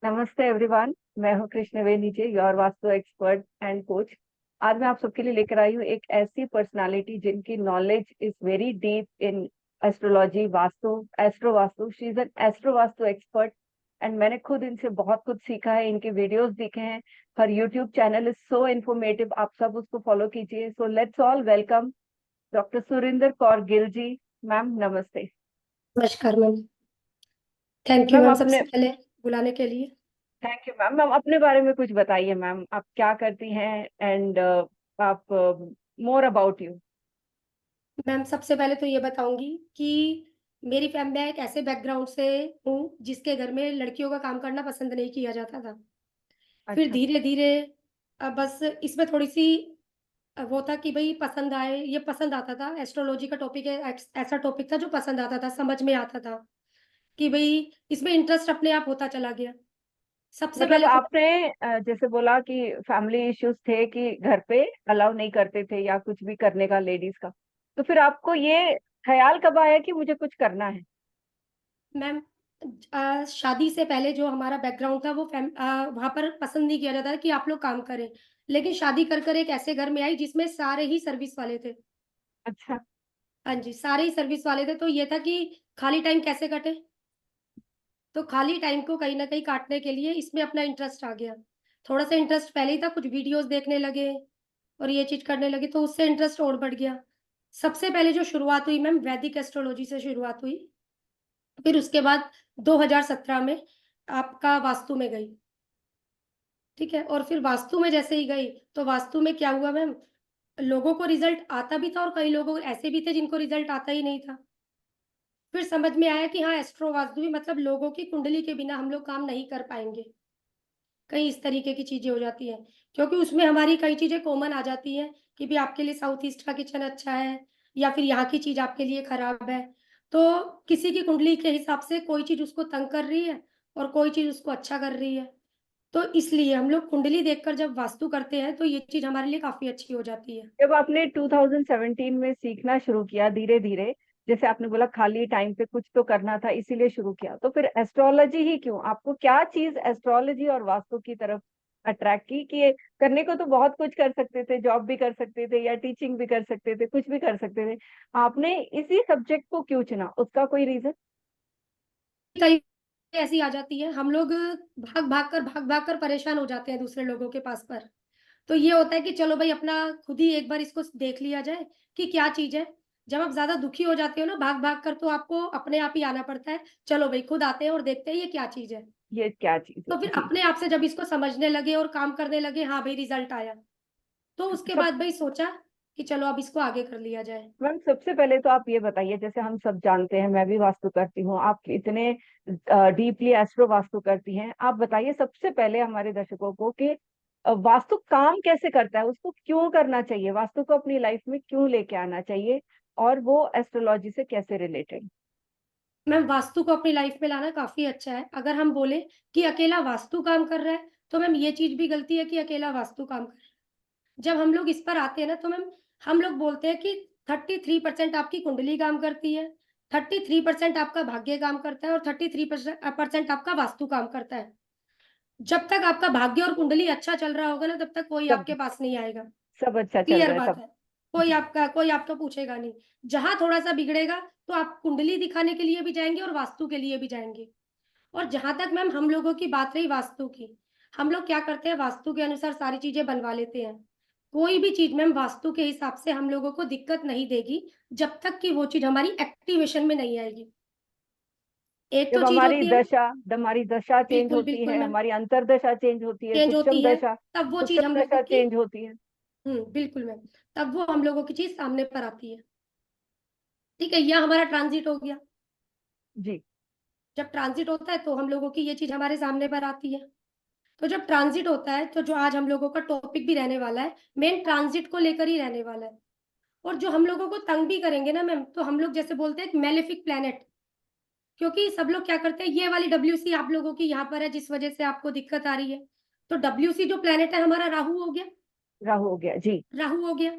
नमस्ते एवरीवन। मैं हूँ Krishnaveni ji, your vastu expert and coach. आज मैं आप सबके लिए लेकर आई हूँ एक ऐसी पर्सनालिटी जिनकी knowledge is very deep in astrology, vastu, astro vastu. She is an astro vastu expert and मैंने खुद इनसे बहुत कुछ सीखा है, इनके वीडियोस देखे हैं। हर YouTube channel is so informative, आप सब उसको फॉलो कीजिए। So let's all welcome doctor Surinder Kaur Gill ji. Ma'am नमस्ते। नमस्कार ma'am. Thank you ma'am ma'am अपने सबसे पहले बुलाने के लिए। Thank you ma'am. मैम अपने बारे में कुछ बताइए मैम, आप क्या करती हैं एंड आप मोर अबाउट यू। मैम सबसे पहले तो ये बताऊंगी कि मेरी फैमिली मैं एक ऐसे बैकग्राउंड से हूँ जिसके घर में लड़कियों का काम करना पसंद नहीं किया जाता था। फिर अच्छा। धीरे धीरे बस इसमें थोड़ी सी वो था कि भाई पसंद आए, ये पसंद आता था। एस्ट्रोलॉजी का टॉपिक है, ऐसा टॉपिक था जो पसंद आता था, समझ में आता था कि भाई इसमें इंटरेस्ट अपने आप होता चला गया। सबसे मतलब पहले तो आपने जैसे बोला कि फैमिली इश्यूज थे कि घर पे अलाउ नहीं करते थे या कुछ भी करने का लेडीज का, तो फिर आपको ये ख्याल कब आया कि मुझे कुछ करना है? मैम शादी से पहले जो हमारा बैकग्राउंड था वो वहाँ पर पसंद नहीं किया जाता था कि आप लोग काम करें। लेकिन शादी कर कर एक ऐसे घर में आई जिसमें सारे ही सर्विस वाले थे। अच्छा। हाँ जी, सारे ही सर्विस वाले थे, तो ये था कि खाली टाइम कैसे कटे। तो खाली टाइम को कहीं न कहीं काटने के लिए इसमें अपना इंटरेस्ट आ गया। थोड़ा-सा इंटरेस्ट पहले ही था, कुछ वीडियोज़ देखने लगे और ये चीज़ करने लगे, तो उससे इंटरेस्ट और बढ़ गया। सबसे पहले जो शुरुआत हुई मैम वैदिक एस्ट्रोलॉजी से शुरुआत हुई। फिर उसके बाद 2017 में आपका वास्तु में गई, ठीक है? और फिर वास्तु में जैसे ही गई, तो वास्तु में क्या हुआ मैम, लोगों को रिज़ल्ट आता भी था और कई लोग ऐसे भी थे जिनको रिज़ल्ट आता ही नहीं था। फिर समझ में आया कि हाँ, एस्ट्रो वास्तु भी मतलब लोगों की कुंडली के बिना हम लोग काम नहीं कर पाएँगे। कई इस तरीके की चीज़ें हो जाती हैं, क्योंकि उसमें हमारी कई चीज़ें कॉमन आ जाती हैं कि भई आपके लिए साउथ ईस्ट का किचन अच्छा है या फिर यहाँ की चीज़ आपके लिए खराब है। तो किसी की कुंडली के हिसाब से कोई चीज़ उसको तंग कर रही है और कोई चीज़ उसको अच्छा कर रही है। तो इसलिए हम लोग कुंडली देखकर जब वास्तु करते हैं, तो ये चीज़ हमारे लिए काफ़ी अच्छी हो जाती है। जब आपने 2017 में सीखना शुरू किया धीरे धीरे, जैसे आपने बोला खाली टाइम पे कुछ तो करना था इसीलिए शुरू किया, तो फिर एस्ट्रोलॉजी ही क्यों? आपको क्या चीज एस्ट्रोलॉजी और वास्तु की तरफ अट्रैक्ट की कि ये करने को तो बहुत कुछ कर सकते थे, जॉब भी कर सकते थे या टीचिंग भी कर सकते थे, कुछ भी कर सकते थे, आपने इसी सब्जेक्ट को क्यों चुना? उसका कोई रीजन? कई ऐसी आ जाती है, हम लोग भाग-भाग कर परेशान हो जाते हैं दूसरे लोगों के पास पर। तो ये होता है कि चलो भई अपना खुद ही एक बार इसको देख लिया जाए कि क्या चीज़ है। जब आप ज़्यादा दुखी हो जाते हो ना भाग-भाग कर, तो आपको अपने आप ही आना पड़ता है। चलो भई खुद आते हैं और देखते हैं ये क्या चीज़ है। ये क्या चीज है? तो फिर जी। अपने आप से जब इसको समझने लगे और काम करने लगे, हाँ भई रिज़ल्ट आया। तो उसके सब बाद भई सोचा कि चलो अब इसको आगे कर लिया जाए। मैम सबसे पहले तो आप ये बताइए, जैसे हम सब जानते हैं, मैं भी वास्तु करती हूँ, आप इतने डीपली एस्ट्रो वास्तु करती हैं, आप बताइए सबसे पहले हमारे दर्शकों को कि वास्तु काम कैसे करता है, उसको क्यों करना चाहिए, वास्तु को अपनी लाइफ में क्यों लेके आना चाहिए, और वो एस्ट्रोलॉजी से कैसे रिलेटेड? मैम वास्तु को अपनी लाइफ में लाना काफ़ी अच्छा है। अगर हम बोले कि अकेला वास्तु काम कर रहा है, तो मैम ये चीज़ भी गलती है कि अकेला वास्तु काम कर रहा है। जब हम लोग इस पर आते हैं ना, तो मैम हम लोग बोलते हैं कि 33% आपकी कुंडली काम करती है, 33% आपका भाग्य काम करता है और 33% आपका वास्तु काम करता है। जब तक आपका भाग्य और कुंडली अच्छा चल रहा होगा ना, तब तक कोई सब आपके पास नहीं आएगा। सब अच्छा चल क्लियर रहा है बात तब। है। जी। कोई आपका पूछेगा नहीं। जहाँ थोड़ा-सा बिगड़ेगा, तो आप कुंडली दिखाने के लिए भी जाएँगे और वास्तु के लिए भी जाएँगे। और जहाँ तक मैम हम लोगों की बात रही वास्तु की, हम लोग क्या करते हैं वास्तु के अनुसार सारी चीज़ें बनवा लेते हैं। कोई भी चीज़ मैम वास्तु के हिसाब से हम लोगों को दिक्कत नहीं देगी, जब तक कि वो चीज़ हमारी एक्टिवेशन में नहीं आएगी। एक तो जब चीज़ हमारी होती है मैम, दशा हमारी दशा चेंज बिल्कुल, होती बिल्कुल है, मैम, हमारी अंतर्दशा चेंज होती है, चेंज सूक्ष्म होती है, दशा तब वो चीज़ हम सूक्ष्म लोगों दशा की चेंज होती है। बिल्कुल मैम, तब वो हम लोगों की चीज़ सामने पर आती है। ठीक है, यह हमारा ट्रांज़िट हो गया। जी। जब ट्रांज़िट होता है, तो हम लोगों की ये चीज़ हमारे सामने पर आती है। तो जब ट्रांज़िट होता है, तो जो आज हम लोगों का टॉपिक भी रहने वाला है, मेन ट्रांज़िट को लेकर ही रहने वाला है। और जो हम लोगों को तंग भी करेंगे ना मैम, तो हम लोग जैसे बोलते हैं एक मैलेफिक प्लैनेट, क्योंकि सब लोग क्या करते हैं, ये वाली डब्ल्यूसी आप लोगों की यहाँ पर है, जिस वज़ह से आपको दिक्कत आ रही है। तो डब्ल्यूसी जो प्लैनेट है हमारा राहु हो गया, राहु हो गया जी। राहु हो गया।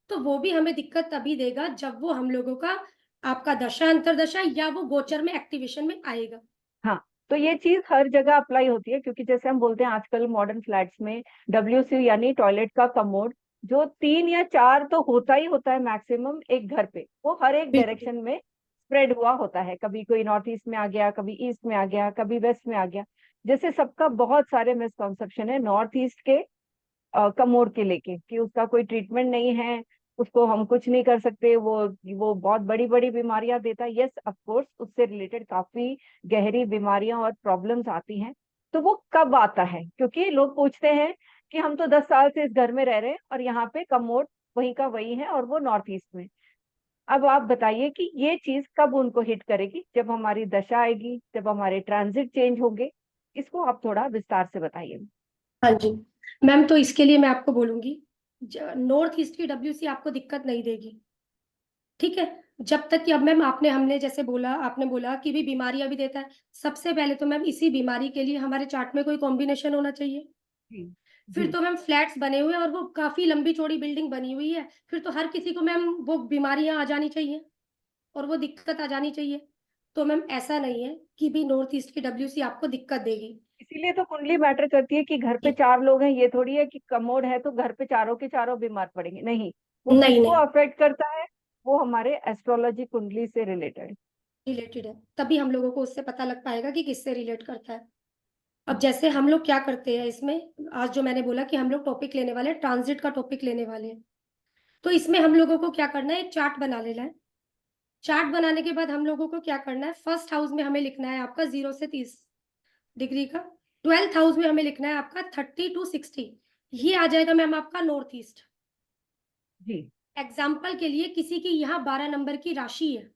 तो वो भी हमें दिक्कत तभी देगा जब वो हम लोगों का आपका दशा अंतर्दशा या वो गोचर में एक्टिवेशन में आएगा। हाँ। तो ये चीज हर जगह अप्लाई होती है, क्योंकि जैसे हम बोलते हैं आजकल मॉडर्न फ्लैट्स में WC यानी टॉयलेट का कमोड जो 3 या 4 तो होता ही होता है मैक्सिमम एक घर पे, वो हर एक बिल्कुल। डायरेक्शन में स्प्रेड हुआ होता है। कभी कोई नॉर्थ ईस्ट में आ गया, कभी ईस्ट में आ गया, कभी वेस्ट में आ गया। जैसे सबका बहुत सारे मिसकॉन्सेप्शन है नॉर्थ ईस्ट के कमोड के लेके, कि उसका कोई ट्रीटमेंट नहीं है, उसको हम कुछ नहीं कर सकते, वो बहुत बड़ी बड़ी बीमारियां देता है। यस ऑफ कोर्स उससे रिलेटेड काफी गहरी बीमारियां और प्रॉब्लम्स आती हैं। तो वो कब आता है? क्योंकि लोग पूछते हैं कि हम तो 10 साल से इस घर में रह रहे हैं और यहाँ पे कमोड वही का वही है और वो नॉर्थ ईस्ट में। अब आप बताइए कि ये चीज कब उनको हिट करेगी? जब हमारी दशा आएगी, जब हमारे ट्रांजिट चेंज होंगे। इसको आप थोड़ा विस्तार से बताइए। हाँ जी मैम, तो इसके लिए मैं आपको बोलूंगी, नॉर्थ ईस्ट की WC आपको दिक्कत नहीं देगी, ठीक है। जब तक कि अब मैम आपने हमने जैसे बोला, आपने बोला कि भी बीमारियां भी देता है। सबसे पहले तो मैम इसी बीमारी के लिए हमारे चार्ट में कोई कॉम्बिनेशन होना चाहिए। जी फिर जी तो मैम फ्लैट्स बने हुए हैं और वो काफी लंबी चौड़ी बिल्डिंग बनी हुई है, फिर तो हर किसी को मैम वो बीमारियां आ जानी चाहिए और वो दिक्कत आ जानी चाहिए। तो मैम ऐसा नहीं है कि भी नॉर्थ ईस्ट की WC आपको दिक्कत देगी। इसीलिए तो कुंडली मैटर करती है कि घर पे जी। 4 लोग हैं, ये थोड़ी है कि कमोड है तो घर पे चारों के चारों बीमार पड़ेंगे, नहीं। वो नहीं किसको नहीं, अफेक्ट करता है? वो हमारे एस्ट्रोलॉजी कुंडली से रिलेटेड। रिलेटेड है, तभी हम लोगों को उससे पता लग पाएगा कि किससे रिलेट करता है। अब जैसे हम लोग क्या करते हैं इसमें, आज जो मैंने बोला कि हम लोग टॉपिक लेने वाले हैं, ट्रांजिट का टॉपिक लेने वाले हैं। तो इसमें हम लोगों को क्या करना है, एक चार्ट बना लेना है। चार्ट बनाने के बाद हम लोगों को क्या करना है, फर्स्ट हाउस में हमें लिखना है आपका 0 से 30 डिग्री का। 12th हाउस में हमें लिखना है आपका 30 to 60। ये आ जाएगा मैम आपका नॉर्थ ईस्ट। जी एग्जाम्पल के लिए किसी की यहाँ 12 नंबर की राशि है,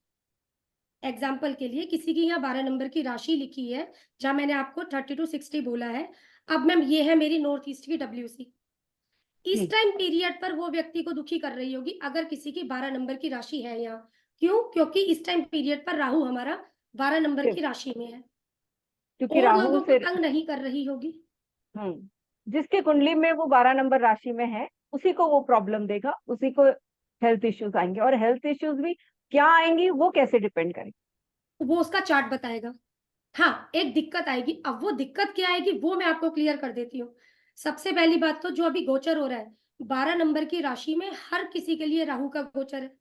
एग्जाम्पल के लिए किसी की यहाँ 12 नंबर की राशि लिखी है, जहां मैंने आपको 30 to 60 बोला है। अब मैम ये है मेरी नॉर्थ ईस्ट की WC। इस जी टाइम पीरियड पर वो व्यक्ति को दुखी कर रही होगी अगर किसी की 12 नंबर की राशि है यहाँ। क्यों? क्योंकि इस टाइम पीरियड पर राहु हमारा 12 नंबर की शिफ्ट, राशि में है। क्योंकि और राहु लोगों को से। तंग नहीं कर रही होगी। जिसके कुंडली में वो 12 नंबर राशि में है, उसी को वो प्रॉब्लम देगा, उसी को हेल्थ इश्यूज आएंगे। और हेल्थ इश्यूज भी क्या आएंगी, वो कैसे डिपेंड करेंगे? वो उसका चार्ट बताएगा। हाँ, एक दिक्कत आएगी। अब वो दिक्कत क्या आएगी वो मैं आपको क्लियर कर देती हूँ। सबसे पहली बात तो जो अभी गोचर हो रहा है, 12 नंबर की राशि में हर किसी के लिए राहु का गोचर है।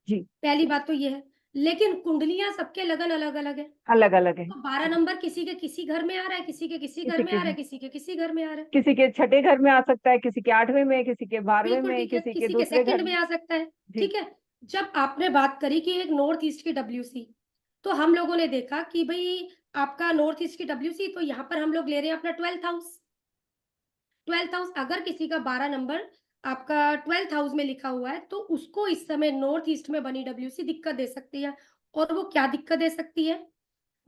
जी पहली बात तो ये है, लेकिन कुंडलियां सबके लगन अलग अलग है। अलग अलग है। तो 12 नंबर किसी के किसी घर में आ रहा है, किसी के किसी घर किसी में के आ रहा है, किसी के किसी घर में आ रहा है। किसी के छठे घर में आ सकता है, किसी के 8वें में, किसी के 12वें बिल्कुल में, ठीक है, किसी के किसी के दूसरे घर सेकंड में। में आ सकता है। जी ठीक है। जब आपने बात करी कि एक नॉर्थ ईस्ट की WC, तो हम लोगों ने देखा कि भाई आपका नॉर्थ ईस्ट की WC, तो यहाँ पर हम लोग ले रहे हैं अपना 12th हाउस। 12th हाउस अगर किसी का 12 नंबर आपका 12th हाउस में लिखा हुआ है, तो उसको इस समय नॉर्थ ईस्ट में बनी WC दिक्कत दे सकती है। और वो क्या दिक्कत दे सकती है?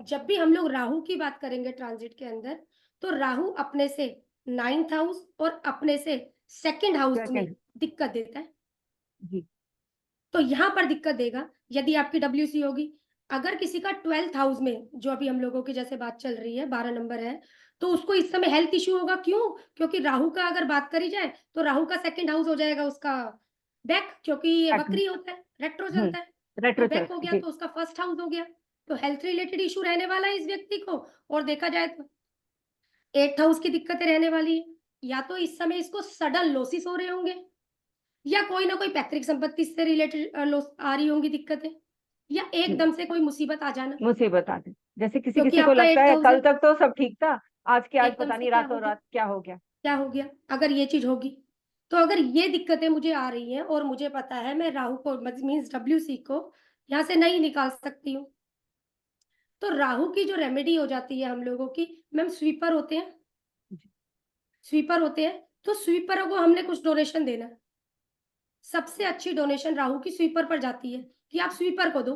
जब भी हम लोग राहु की बात करेंगे ट्रांजिट के अंदर, तो राहु अपने से 9th हाउस और अपने से सेकंड हाउस में सेकंड। दिक्कत देता है। जी तो यहाँ पर दिक्कत देगा यदि आपकी WC होगी। अगर किसी का 12th हाउस में, जो अभी हम लोगों की जैसे बात चल रही है, 12 नंबर है, तो उसको इस समय हेल्थ इश्यू होगा। क्यों? क्योंकि राहु का अगर बात करी जाए, तो राहु का सेकंड हाउस हो जाएगा उसका बैक, क्योंकि ये सेकंड। वक्री होता है, रेट्रो हम्म चलता है। तो रेट्रो बैक चलता हो है। गया जी तो उसका फर्स्ट हाउस हो गया। तो हेल्थ रिलेटेड इशू रहने वाला है इस व्यक्ति को। और देखा जाए तो 8th हाउस की दिक्कतें रहने वाली है। या तो इस समय इसको सडन लॉसेस हो रहे होंगे, या कोई ना कोई पैतृक संपत्ति से रिलेटेड आ रही होंगी दिक्कतें, या जी एकदम से कोई मुसीबत आ जाना। मुसीबत आती, जैसे किसी क्योंकि किसी को आपका लगता 8th है हाउस कल है, तक तो सब ठीक था, आज के आज एकदम पता से नहीं क्या हो रातों गया? रात क्या हो गया। क्या हो गया? अगर ये चीज होगी, तो अगर ये दिक्कतें मुझे आ रही हैं और मुझे पता है मैं राहु को मीन्स WC को यहाँ से नहीं निकाल सकती हूँ, तो राहु की जो रेमेडी हो जाती है हम लोगों की, मैम स्वीपर होते हैं। जी स्वीपर होते हैं, तो स्वीपरों को हमने कुछ डोनेशन देना है। सबसे अच्छी डोनेशन राहु की स्वीपर पर जाती है, कि आप स्वीपर को दो।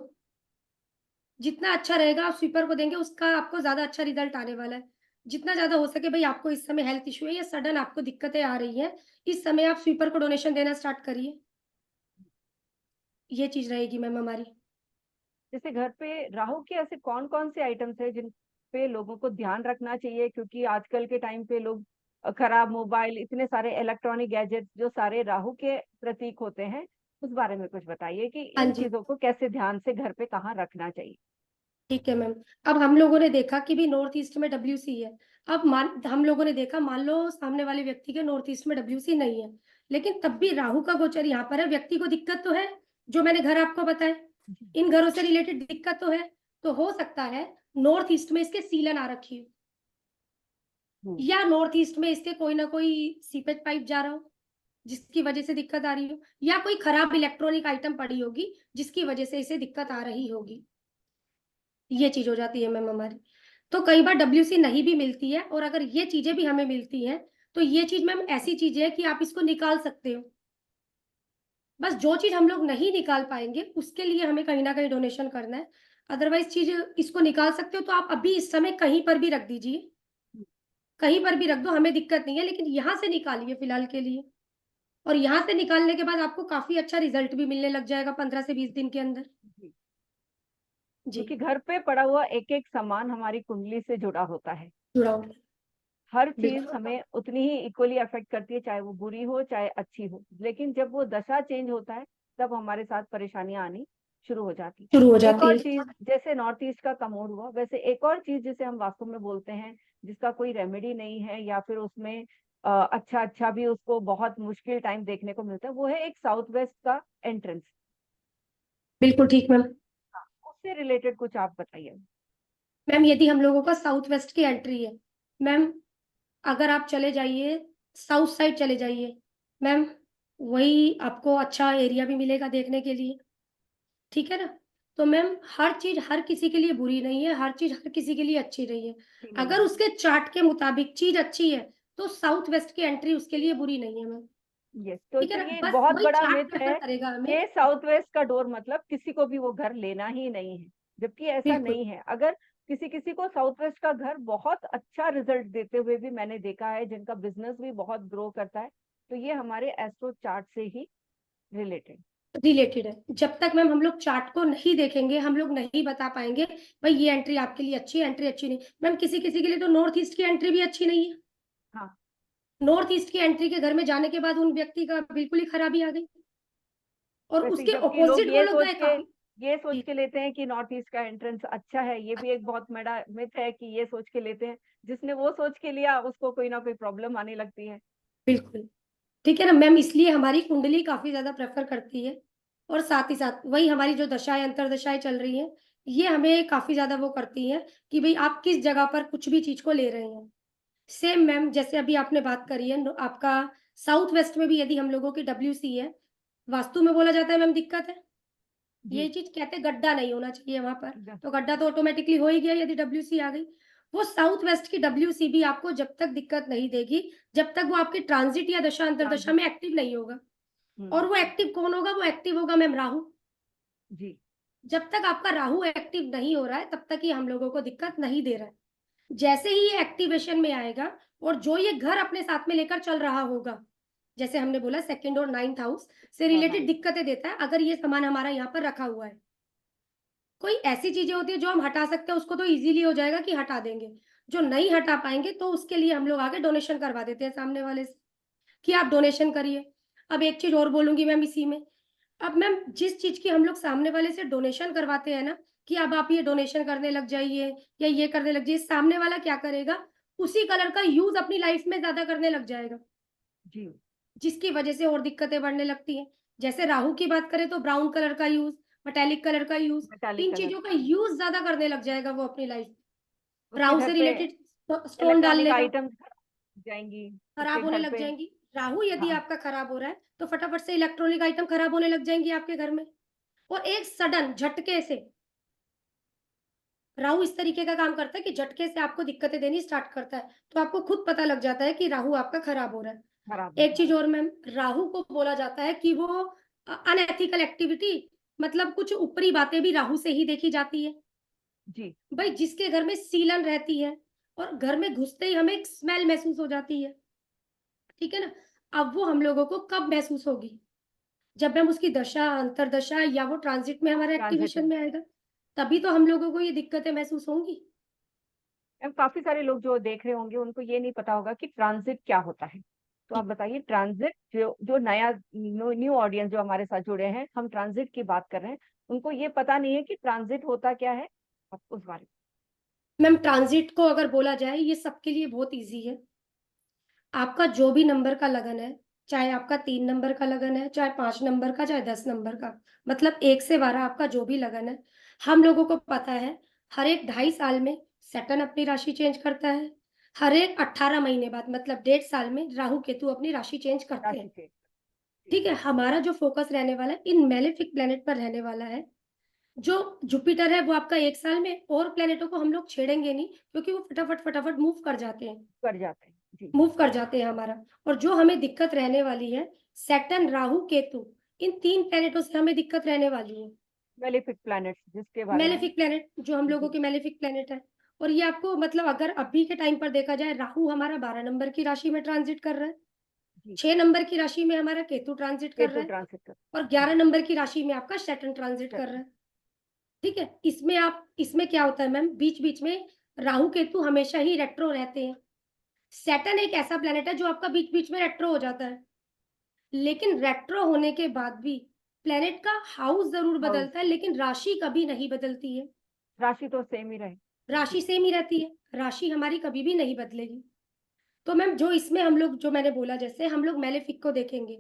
जितना अच्छा रहेगा आप स्वीपर को देंगे, उसका आपको ज्यादा अच्छा रिजल्ट आने वाला है। जितना ज्यादा हो सके भाई, आपको इस समय हेल्थ इशू है या सडन आपको दिक्कतें आ रही हैं, इस समय आप स्वीपर को डोनेशन देना स्टार्ट करिए। ये चीज रहेगी मैम हमारी। जैसे घर पे राहु के ऐसे कौन कौन से आइटम्स है जिन पे लोगों को ध्यान रखना चाहिए? क्योंकि आजकल के टाइम पे लोग खराब मोबाइल, इतने सारे इलेक्ट्रॉनिक गैजेट्स जो सारे राहु के प्रतीक होते हैं, उस बारे में कुछ बताइए कि हाँ इन जी। चीजों को कैसे ध्यान से घर पे कहाँ रखना चाहिए। ठीक है मैम। अब हम लोगों ने देखा कि भी नॉर्थ ईस्ट में WC है। अब हम लोगों ने देखा, मान लो सामने वाले व्यक्ति के नॉर्थ ईस्ट में WC नहीं है, लेकिन तब भी राहु का गोचर यहाँ पर है, व्यक्ति को दिक्कत तो है, जो मैंने घर आपको बताए, इन घरों से रिलेटेड दिक्कत तो है। तो हो सकता है नॉर्थ ईस्ट में इसके सीलन आ रखी हो, या नॉर्थ ईस्ट में इसके कोई ना कोई सीपेज पाइप जा रहा हो जिसकी वजह से दिक्कत आ रही हो, या कोई खराब इलेक्ट्रॉनिक आइटम पड़ी होगी जिसकी वजह से इसे दिक्कत आ रही होगी। ये चीज हो जाती है मैम हमारी। तो कई बार WC नहीं भी मिलती है, और अगर ये चीजें भी हमें मिलती हैं तो ये चीज मैम ऐसी चीज है कि आप इसको निकाल सकते हो। बस जो चीज हम लोग नहीं निकाल पाएंगे उसके लिए हमें कहीं ना कहीं डोनेशन करना है। अदरवाइज चीज इसको निकाल सकते हो तो आप अभी इस समय कहीं पर भी रख दीजिए, कहीं पर भी रख दो, हमें दिक्कत नहीं है, लेकिन यहाँ से निकालिए फिलहाल के लिए। और यहाँ से निकालने के बाद आपको काफी अच्छा रिजल्ट भी मिलने लग जाएगा 15 से 20 दिन के अंदर। जी, क्योंकि घर पे पड़ा हुआ एक एक सामान हमारी कुंडली से जुड़ा होता है। जुड़ा हुआ है। हर चीज बिल्कुल हमें उतनी ही इक्वली अफेक्ट करती है, चाहे वो बुरी हो चाहे अच्छी हो, लेकिन जब वो दशा चेंज होता है तब हमारे साथ परेशानियां आनी शुरू हो जाती शुरू हो है। एक जाती और है। चीज, जैसे नॉर्थ ईस्ट का कमोड हुआ, वैसे एक और चीज जिसे हम वास्तु में बोलते हैं, जिसका कोई रेमेडी नहीं है, या फिर उसमें अच्छा अच्छा भी उसको बहुत मुश्किल टाइम देखने को मिलता है, वो है एक साउथ वेस्ट का एंट्रेंस। बिल्कुल ठीक मैम। हाँ, उससे रिलेटेड कुछ आप बताइए। मैम यदि हम लोगों का साउथ वेस्ट की एंट्री है, मैम अगर आप चले जाइए साउथ साइड चले जाइए मैम, वही आपको अच्छा एरिया भी मिलेगा देखने के लिए, ठीक है ना। तो मैम हर चीज हर किसी के लिए बुरी नहीं है, हर चीज हर किसी के लिए अच्छी नहीं है। जी, नहीं अगर है। उसके चार्ट के मुताबिक चीज अच्छी है तो साउथ वेस्ट की एंट्री उसके लिए बुरी नहीं है मैम, यस, ठीक तो है ना। ये बस बहुत वही बड़ा चार्ट मिथ है प्रेफर करेगा हमें। कि साउथ वेस्ट का डोर मतलब किसी को भी वो घर लेना ही नहीं है, जबकि ऐसा बिल्कुल नहीं है। अगर किसी किसी को साउथ वेस्ट का घर बहुत अच्छा रिजल्ट देते हुए भी मैंने देखा है, जिनका बिजनेस भी बहुत ग्रो करता है, तो ये हमारे एस्ट्रो चार्ट से ही रिलेटेड। रिलेटेड है। जब तक मैम हम लोग चार्ट को नहीं देखेंगे हम लोग नहीं बता पाएंगे भाई ये एंट्री आपके लिए अच्छी है, एंट्री अच्छी नहीं। मैम किसी किसी के लिए तो नॉर्थ ईस्ट की एंट्री भी अच्छी नहीं है, हाँ, नॉर्थ ईस्ट की एंट्री के घर में जाने के बाद उन व्यक्ति का बिल्कुल ही खराबी आ गई, और वैसे उसके जबकि लोग ऑपोजिट वो लोग गए काफी। ये सोच के लेते हैं कि नॉर्थ ईस्ट का एंट्रेंस अच्छा है। ये भी एक बहुत बड़ा मिथ है कि ये सोच के लेते हैं, जिसने वो सोच के लिया उसको कोई ना कोई प्रॉब्लम आने लगती है। बिल्कुल ठीक है ना मैम, इसलिए हमारी कुंडली काफी ज्यादा प्रेफर करती है, और साथ ही साथ वही हमारी जो दशाएं अंतरदशाएं चल रही हैं ये हमें काफी ज्यादा वो करती हैं कि भाई आप किस जगह पर कुछ भी चीज को ले रहे हैं। सेम मैम जैसे अभी आपने बात करी है आपका साउथ वेस्ट में भी यदि हम लोगों की WC है, वास्तु में बोला जाता है मैम दिक्कत है, ये जी, चीज कहते हैं गड्ढा नहीं होना चाहिए वहां पर। तो गड्ढा तो ऑटोमेटिकली हो ही गया यदि WC आ गई। वो साउथ वेस्ट की WC भी आपको जब तक दिक्कत नहीं देगी जब तक वो आपकी ट्रांजिट या दशा अंतरदशा ट्रांजिट। में एक्टिव नहीं होगा। हम्म। और वो एक्टिव कौन होगा, वो एक्टिव होगा मैम राहु। जी, जब तक आपका राहु एक्टिव नहीं हो रहा है तब तक ही हम लोगों को दिक्कत नहीं दे रहा है। जैसे ही ये एक्टिवेशन में आएगा और जो ये घर अपने साथ में लेकर चल रहा होगा, जैसे हमने बोला सेकंड और 9th हाउस से हाँ, रिलेटेड नाइस। दिक्कतें देता है अगर ये सामान हमारा यहाँ पर रखा हुआ है। कोई ऐसी चीजें होती है जो हम हटा सकते हैं उसको तो इजीली हो जाएगा कि हटा देंगे, जो नहीं हटा पाएंगे तो उसके लिए हम लोग आगे डोनेशन करवा देते हैं सामने वाले से कि आप डोनेशन करिए। अब एक चीज और बोलूंगी मैम इसी में, अब मैम जिस चीज की हम लोग सामने वाले से डोनेशन करवाते हैं ना कि अब आप ये डोनेशन करने लग जाइए या ये करने लग जाइए, सामने वाला क्या करेगा, उसी कलर का यूज अपनी लाइफ में ज्यादा करने लग जाएगा, जी, जिसकी वजह से और दिक्कतें बढ़ने लगती हैं। जैसे राहु की बात करें तो ब्राउन कलर का यूज, मेटेलिक कलर का यूज, मेटालिक इन कलर। चीजों का यूज ज्यादा करने लग जाएगा वो अपनी लाइफ। उसके राहु घर से पे रिलेटेड स्टोन डाल इलेक्ट्रॉनिक लेगा, आइटम्स जाएंगी, उसके खराब होने घर लग पे। जाएंगी। राहु यदि हाँ, आपका खराब हो रहा है तो फटाफट से इलेक्ट्रॉनिक आइटम खराब होने लग जाएंगी आपके घर में। और एक सडन झटके से राहु इस तरीके का काम करता है कि झटके से आपको दिक्कतें देनी स्टार्ट करता है, तो आपको खुद पता लग जाता है कि राहु आपका खराब हो रहा है। खराब हो एक रहा चीज और मैम, राहु को बोला जाता है कि वो अनएथिकल एक्टिविटी, मतलब कुछ ऊपरी बातें भी राहु से ही देखी जाती है। है। जी, भाई जिसके घर में सीलन रहती है और घर में घुसते ही हमें एक स्मेल महसूस हो जाती है, ठीक है ना। अब वो हम लोगों को कब महसूस होगी, जब हम उसकी दशा अंतरदशा या वो ट्रांजिट में हमारे ट्रांजिट एक्टिवेशन में। में आएगा, तभी तो हम लोगों को ये दिक्कतें महसूस होंगी। अब काफी सारे लोग जो देख रहे होंगे उनको ये नहीं पता होगा कि ट्रांजिट क्या होता है। तो आप बताइए, ट्रांजिट, जो जो नया न्यू ऑडियंस जो हमारे साथ जुड़े हैं, हम ट्रांजिट की बात कर रहे हैं, उनको ये पता नहीं है कि ट्रांजिट होता क्या है। आप उस बारे मैम ट्रांजिट को अगर बोला जाए ये सबके लिए बहुत इजी है। आपका जो भी नंबर का लगन है, चाहे आपका 3 नंबर का लगन है, चाहे 5 नंबर का, चाहे 10 नंबर का, मतलब 1 से 12 आपका जो भी लगन है, हम लोगों को पता है हर एक 2.5 साल में सैटर्न अपनी राशि चेंज करता है। हर एक 18 महीने बाद मतलब 1.5 साल में राहु केतु अपनी राशि चेंज करते राशि हैं। के ठीक है, हमारा जो फोकस रहने वाला है इन मेलेफिक प्लेनेट पर रहने वाला है। जो जुपिटर है वो आपका 1 साल में, और प्लेनेटों को हम लोग छेड़ेंगे नहीं क्योंकि वो फटाफट मूव कर जाते हैं। कर जाते हैं जी। मूव कर जाते हैं हमारा। और जो हमें दिक्कत रहने वाली है सैटर्न, राहु, केतु, इन 3 प्लैनेटों से हमें दिक्कत रहने वाली है। मेलेफिक प्लैनेट्स जिसके बारे में मेलेफिक प्लैनेट जो हम लोगों जी के मेलेफिक प्लैनेट है। और ये आपको मतलब अगर अभी के टाइम पर देखा जाए, राहु हमारा 12 नंबर की राशि में ट्रांजिट कर रहा है, जी 6 नंबर की राशि में हमारा केतु ट्रांजिट कर केतु रहा है, ट्रांसिट कर और 11 नंबर की राशि में आपका सैटर्न ट्रांजिट कर रहा है। ठीक है, इसमें क्या होता है मैम, बीच बीच में राहु केतु हमेशा ही रेट्रो रहते हैं। सैटर्न एक ऐसा प्लेनेट है जो आपका बीच बीच में रेट्रो हो जाता है, लेकिन रेट्रो होने के बाद भी प्लेनेट का हाउस जरूर हाउस बदलता है, लेकिन राशि कभी नहीं बदलती है। राशि तो सेम ही रहे राशि सेम ही रहती है, राशि हमारी कभी भी नहीं बदलेगी। तो मैम जो इसमें हम लोग, जो मैंने बोला, जैसे हम लोग मेलेफिक को देखेंगे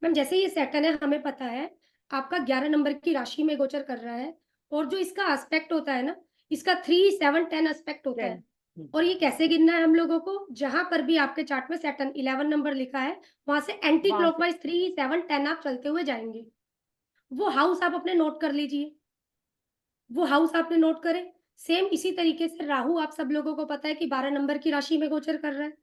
मैम, जैसे ये सैटर्न है, हमें पता है आपका 11 नंबर की राशि में गोचर कर रहा है, और जो इसका एस्पेक्ट होता है ना, इसका 3, 7, 10 एस्पेक्ट होता है। 10 और ये कैसे गिनना है हम लोगों को, जहां पर भी आपके चार्ट में सैटर्न 11 नंबर लिखा है, वहां से एंटी वहां से क्लॉकवाइज 3, 7, 10 आप चलते हुए जाएंगे। वो हाउस आप अपने नोट कर लीजिए, वो हाउस आपने नोट करे। सेम इसी तरीके से राहु, आप सब लोगों को पता है कि 12 नंबर की राशि में गोचर कर रहा है।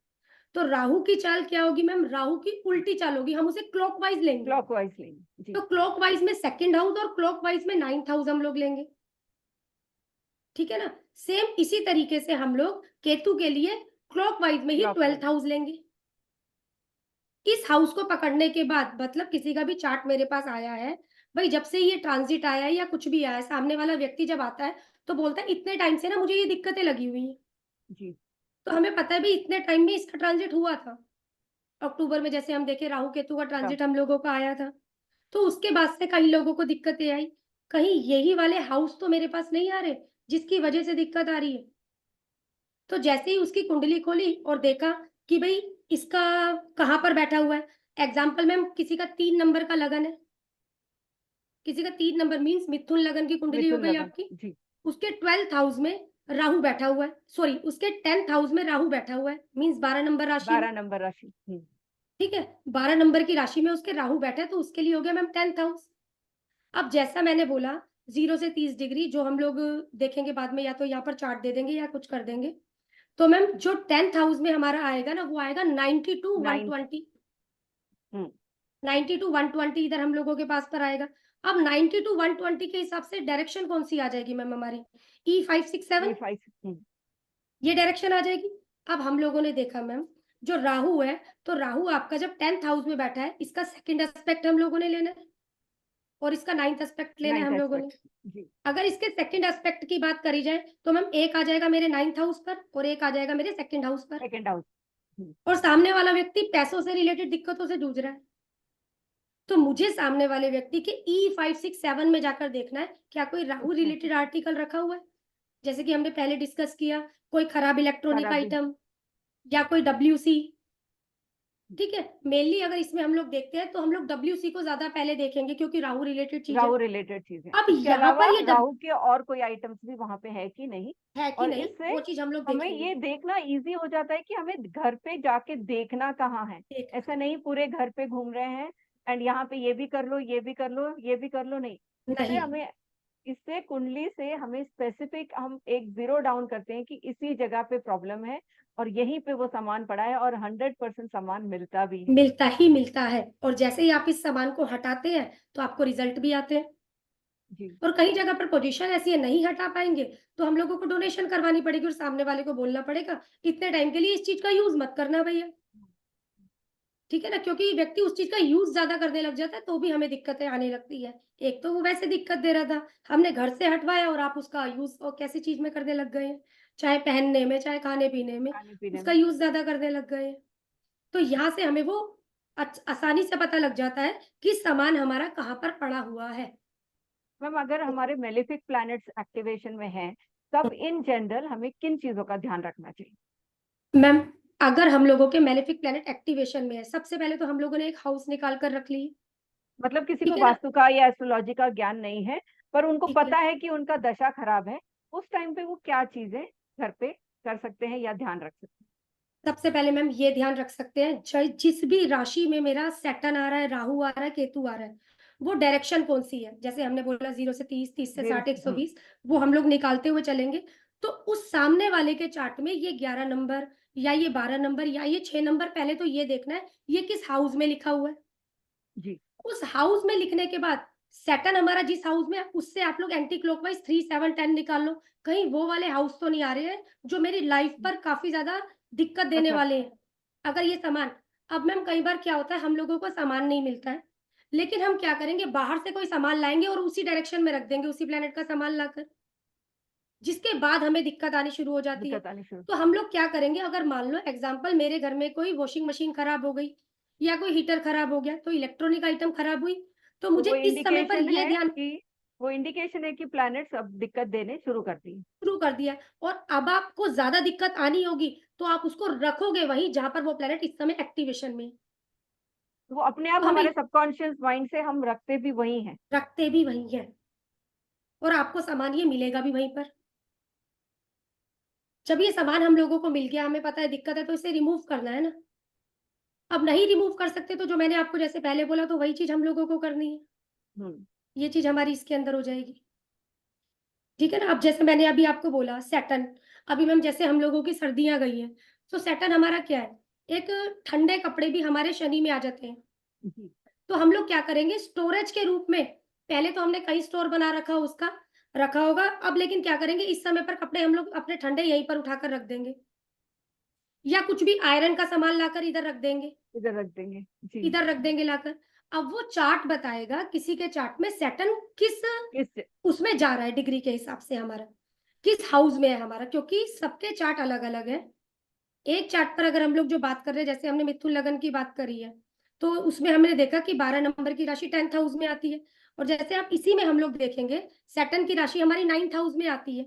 तो राहु की चाल क्या होगी मैम, राहु की उल्टी चाल होगी, हम उसे क्लॉकवाइज लेंगे। क्लॉकवाइज लेंगे जी। तो क्लॉकवाइज में सेकंड हाउस और क्लॉकवाइज में 9th हाउस हम लोग लेंगे। ठीक है ना, सेम इसी तरीके से हम लोग केतु के लिए क्लॉकवाइज में ही 12th हाउस लेंगे। इस हाउस को पकड़ने के बाद मतलब किसी का भी चार्ट मेरे पास आया है भाई, जब से ये ट्रांजिट आया है या कुछ भी आया है, सामने वाला व्यक्ति जब आता है तो बोलता है इतने टाइम से ना मुझे ये दिक्कतें लगी हुई हैं। जी तो हमें पता है भाई इतने टाइम में इसका ट्रांजिट हुआ था। अक्टूबर में जैसे हम देखे राहु केतु का ट्रांजिट हम लोगों का आया था, तो उसके बाद से कई लोगों को दिक्कतें आई। कहीं यही वाले हाउस तो मेरे पास नहीं आ रहे जिसकी वजह से दिक्कत आ रही है। तो जैसे ही उसकी कुंडली खोली और देखा कि भाई इसका कहाँ पर बैठा हुआ है, एग्जाम्पल मैम किसी का 3 नंबर का लगन है, किसी का 3 नंबर मीन्स मिथुन लगन की कुंडली हो मिथुन गई लगन आपकी, जी। उसके 12th हाउस में राहु बैठा हुआ है, सॉरी उसके 10th हाउस में राहु बैठा हुआ है, मीन्स 12 नंबर राशि में। 12 नंबर राशि ठीक है, 12 नंबर की राशि में उसके राहु बैठा है, तो उसके लिए हो गया मैम 10th हाउस। अब जैसा मैंने बोला 0 से 30 डिग्री जो हम लोग देखेंगे बाद में, या तो यहाँ पर चार्ट दे देंगे या कुछ कर देंगे। तो मैम जो 10th हाउस में हमारा आएगा ना, वो आएगा 90 to 9 120, 90 to 120 इधर हम लोगों के पास पर आएगा। अब 90 to 120 के हिसाब से डायरेक्शन कौन सी आ जाएगी मैम हमारी, E567, 5 ये डायरेक्शन आ जाएगी। अब हम लोगों ने देखा मैम जो राहु है, तो राहु आपका जब 10th हाउस में बैठा है, इसका सेकंड एस्पेक्ट हम लोगों ने लेना है, और इसका 9th एस्पेक्ट लेना है 9th हम लोगों ने। एस्पेक्ट जी। अगर इसके सेकंड एस्पेक्ट की बात करी जाए तो मैम एक आ जाएगा मेरे 9th हाउस पर, और एक आ जाएगा मेरे सेकंड हाउस पर। सेकंड हाउस और सामने वाला व्यक्ति पैसों से रिलेटेड दिक्कतों से जूझ रहा है, तो मुझे सामने वाले व्यक्ति के E567 में जाकर देखना है क्या कोई राहु रिलेटेड आर्टिकल रखा हुआ है, जैसे कि हमने पहले डिस्कस किया, कोई खराब इलेक्ट्रॉनिक आइटम या कोई WC। ठीक है, मेनली अगर इसमें हम लोग देखते हैं तो हम लोग WC को ज्यादा पहले देखेंगे क्योंकि राहु रिलेटेड चीज है। राहु रिलेटेड चीजें, अब इसके यहाँ अलावा पर ये राहु के और कोई आइटम्स भी वहां पे है कि नहीं, है कि और नहीं, इससे वो चीज हम लोग हमें देखेंगे। ये देखना इजी हो जाता है कि हमें घर पे जाके देखना कहाँ है। देखना ऐसा नहीं पूरे घर पे घूम रहे हैं एंड यहाँ पे ये भी कर लो, ये भी कर लो, ये भी कर लो, नहीं। इससे नहीं, हमें, इससे कुंडली से हमें स्पेसिफिक हम एक जीरो डाउन करते हैं कि इसी जगह पे प्रॉब्लम है और यहीं पे वो सामान पड़ा है, और 100% सामान मिलता भी है मिलता ही मिलता है, और जैसे ही आप इस सामान को हटाते हैं तो आपको रिजल्ट भी आते हैं। जी। और कई जगह पर पोजीशन ऐसी है नहीं हटा पाएंगे तो हम लोगों को डोनेशन करवानी पड़ेगी, और सामने वाले को बोलना पड़ेगा इतने टाइम के लिए इस चीज का यूज मत करना भैया। ठीक है ना, क्योंकि व्यक्ति उस चीज का यूज ज्यादा करने लग जाता है तो भी हमें दिक्कतें आने लगती है। एक तो वो वैसे दिक्कत दे रहा था, हमने घर से हटवाया और आप उसका यूज और कैसी चीज में करने लग गए हैं, चाहे पहनने में चाहे खाने पीने में, खाने पीने उसका में। यूज ज्यादा करने लग गए हैं। तो यहाँ से हमें वो आसानी से पता लग जाता है कि सामान हमारा कहाँ पर पड़ा हुआ है। मैम अगर हमारे मेलेफिक प्लैनेट्स एक्टिवेशन में हैं तब इन जनरल हमें किन चीजों का ध्यान रखना चाहिए? मैम, अगर हम लोगों के मेलेफिक प्लैनेट एक्टिवेशन में है, सबसे पहले तो हम लोगों ने एक हाउस निकाल कर रख ली, मतलब किसी को ठीक है ना? वास्तु का या एस्ट्रोलॉजी का ज्ञान नहीं है, पर उनको ठीक है। पता है कि उनका दशा खराब है, उस टाइम पे वो क्या चीजें घर पे कर सकते हैं या ध्यान रख सकते सबसे पहले मैम ये ध्यान रख सकते हैं, जिस भी राशि में मेरा सैटर्न आ रहा है, राहु आ रहा है, केतु आ रहा है, वो डायरेक्शन कौन सी है? जैसे हमने बोला 0 से 30, 30 से हैं? 60, 120, वो हम लोग निकालते हुए चलेंगे। तो उस सामने वाले के चार्ट में ये 11 नंबर या ये 12 नंबर या ये 6 नंबर, पहले तो ये देखना है ये किस हाउस में लिखा हुआ है। जी। उस हाउस में लिखने के बाद सैटर्न हमारा जिस हाउस में है, उससे आप लोग एंटी क्लॉकवाइज 3, 7, 10 निकाल लो। कहीं वो वाले हाउस तो नहीं आ रहे हैं जो मेरी लाइफ पर काफी ज्यादा दिक्कत देने असर। वाले हैं। अगर ये सामान, अब मैम कई बार क्या होता है, हम लोगों को सामान नहीं मिलता है, लेकिन हम क्या करेंगे, बाहर से कोई सामान लाएंगे और उसी डायरेक्शन में रख देंगे, उसी प्लेनेट का सामान लाकर, जिसके बाद हमें दिक्कत आनी शुरू हो जाती है। दिक्कत आनी शुरू। तो हम लोग क्या करेंगे, अगर मान लो एग्जाम्पल मेरे घर में कोई वॉशिंग मशीन खराब हो गई या कोई हीटर खराब हो गया, तो इलेक्ट्रॉनिक आइटम खराब हुई, तो तो मुझे इस समय पर ये ध्यान वो इंडिकेशन है कि प्लैनेट्स अब दिक्कत देने शुरू करती है। शुरू कर दिया है। और अब आपको ज्यादा दिक्कत आनी होगी तो आप उसको रखोगे वहीं जहां पर वो प्लेनेट इस समय एक्टिवेशन में है। तो वो अपने आप तो हमें हमारे सबकॉन्शियस माइंड से हम रखते भी वही हैं। रखते भी वहीं है और आपको सामान ये मिलेगा भी वहीं पर। जब ये सामान हम लोगों को मिल गया, हमें पता है दिक्कत है, तो इसे रिमूव करना है ना। अब नहीं रिमूव कर सकते तो जो मैंने आपको जैसे पहले बोला, तो वही चीज हम लोगों को करनी है। हम्म। ये चीज हमारी इसके अंदर हो जाएगी, ठीक है ना? अब जैसे मैंने अभी आपको बोला सैटर्न, अभी मैम जैसे हम लोगों की सर्दियां गई हैं, तो सैटर्न हमारा क्या है, एक ठंडे कपड़े भी हमारे शनि में आ जाते हैं। जी। तो हम लोग क्या करेंगे, स्टोरेज के रूप में, पहले तो हमने कहीं स्टोर बना रखा उसका रखा होगा, अब लेकिन क्या करेंगे, इस समय पर कपड़े हम लोग अपने ठंडे यहीं पर उठाकर रख देंगे, या कुछ भी आयरन का सामान लाकर इधर रख देंगे, इधर रख देंगे। जी। इधर रख देंगे लाकर। अब वो चार्ट बताएगा, किसी के चार्ट में सैटर्न किस किस। उसमें जा रहा है, डिग्री के हिसाब से हमारा किस हाउस में है हमारा, क्योंकि सबके चार्ट अलग अलग है। एक चार्ट पर अगर हम लोग जो बात कर रहे हैं, जैसे हमने मिथुन लगन की बात करी है, तो उसमें हमने देखा कि 12 नंबर की राशि 10th हाउस में आती है। और जैसे आप इसी में हम लोग देखेंगे, सैटर्न की राशि हमारी 9th हाउस में आती है।